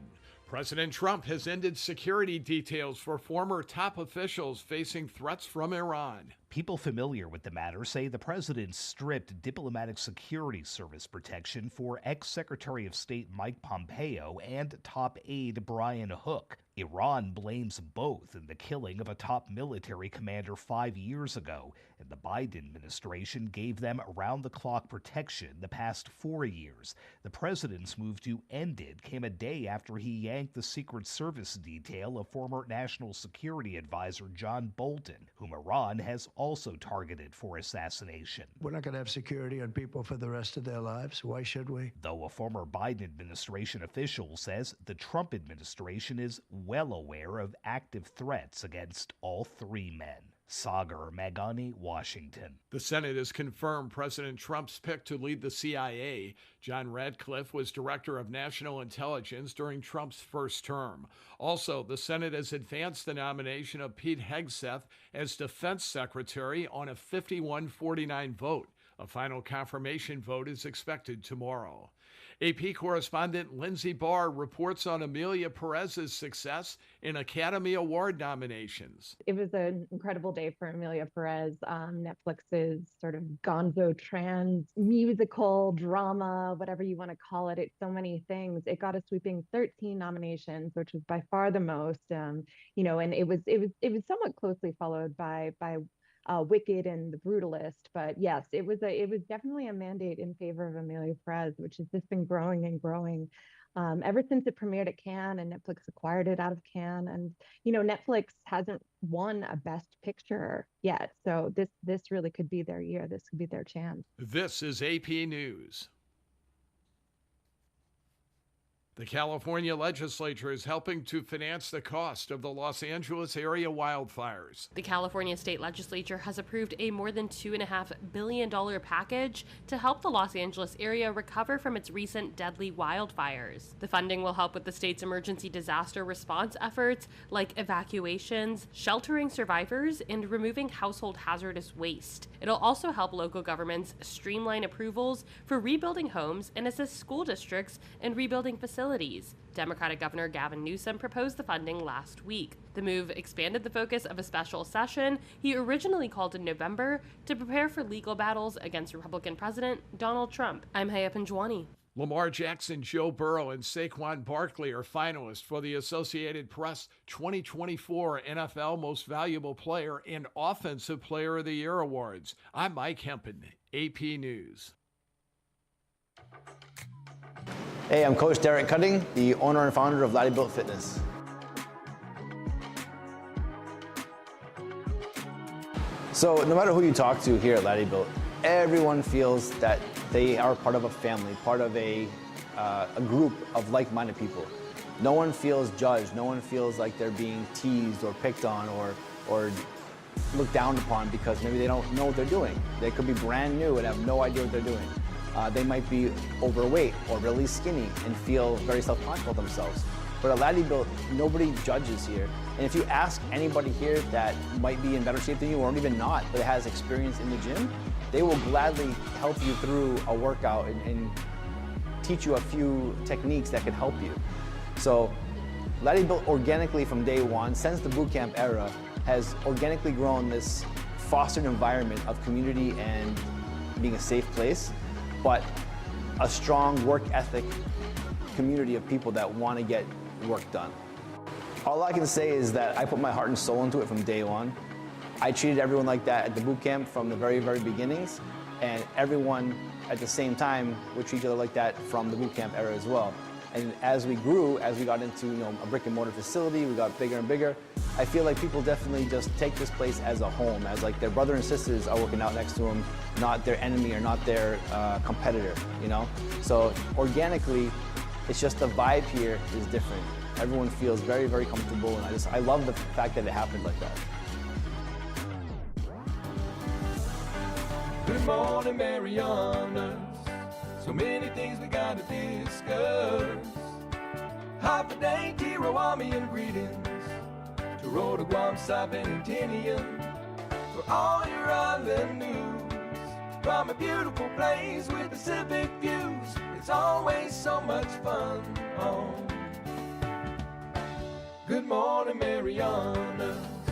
President Trump has ended security details for former top officials facing threats from Iran. People familiar with the matter say the president stripped diplomatic security service protection for ex-Secretary of State Mike Pompeo and top aide Brian Hook. Iran blames both in the killing of a top military commander 5 years ago, and the Biden administration gave them around-the-clock protection the past 4 years. The president's move to end it came a day after he yanked the Secret Service detail of former National Security Advisor John Bolton, whom Iran has also targeted for assassination. We're not going to have security on people for the rest of their lives. Why should we? Though a former Biden administration official says the Trump administration is well aware of active threats against all three men. Sagar Magani, Washington. The Senate has confirmed President Trump's pick to lead the CIA. John Radcliffe was Director of National Intelligence during Trump's first term. Also, the Senate has advanced the nomination of Pete Hegseth as Defense Secretary on a 51-49 vote. A final confirmation vote is expected tomorrow. AP correspondent Lindsay Barr reports on Amelia Perez's success in Academy Award nominations. It was an incredible day for Amelia Perez, Netflix's sort of gonzo trans musical drama, whatever you want to call it. It's so many things. It got a sweeping 13 nominations, which was by far the most. And it was somewhat closely followed by Wicked and The Brutalist, but yes, it was definitely a mandate in favor of Amelia Perez, which has just been growing and growing ever since it premiered at Cannes and Netflix acquired it out of Cannes. And Netflix hasn't won a Best Picture yet, so this really could be their year. This could be their chance. This is AP News. The California legislature is helping to finance the cost of the Los Angeles area wildfires. The California state legislature has approved a more than $2.5 billion package to help the Los Angeles area recover from its recent deadly wildfires. The funding will help with the state's emergency disaster response efforts like evacuations, sheltering survivors, and removing household hazardous waste. It'll also help local governments streamline approvals for rebuilding homes and assist school districts in rebuilding facilities. Democratic Governor Gavin Newsom proposed the funding last week. The move expanded the focus of a special session he originally called in November to prepare for legal battles against Republican President Donald Trump. I'm Haya Panjwani. Lamar Jackson, Joe Burrow, and Saquon Barkley are finalists for the Associated Press 2024 NFL Most Valuable Player and Offensive Player of the Year awards. I'm Mike Hempen, AP News. Hey, I'm Coach Derek Cutting, the owner and founder of Laddie Built Fitness. So no matter who you talk to here at Laddie Built, everyone feels that they are part of a family, part of a group of like-minded people. No one feels judged. No one feels like they're being teased or picked on or looked down upon because maybe they don't know what they're doing. They could be brand new and have no idea what they're doing. They might be overweight or really skinny and feel very self-conscious about themselves. But at Laddie Built, nobody judges here. And if you ask anybody here that might be in better shape than you or even not, but has experience in the gym, they will gladly help you through a workout and teach you a few techniques that can help you. So Laddie Built organically from day one, since the boot camp era, has organically grown this fostered environment of community and being a safe place, but a strong work ethic community of people that want to get work done. All I can say is that I put my heart and soul into it from day one. I treated everyone like that at the boot camp from the very, very beginnings, and everyone at the same time would treat each other like that from the boot camp era as well. And as we grew, as we got into a brick and mortar facility, we got bigger and bigger. I feel like people definitely just take this place as a home, as like their brother and sisters are working out next to them, not their enemy or not their competitor, So organically, it's just the vibe here is different. Everyone feels very, very comfortable, and I love the fact that it happened like that. Good morning, Marianas. So many things we gotta discuss. Happy day, Tirawamian greetings to Rhoda, Guam, Saipan, and Tinian. For all your island news from a beautiful place with Pacific views. It's always so much fun on Good Morning, Mariana.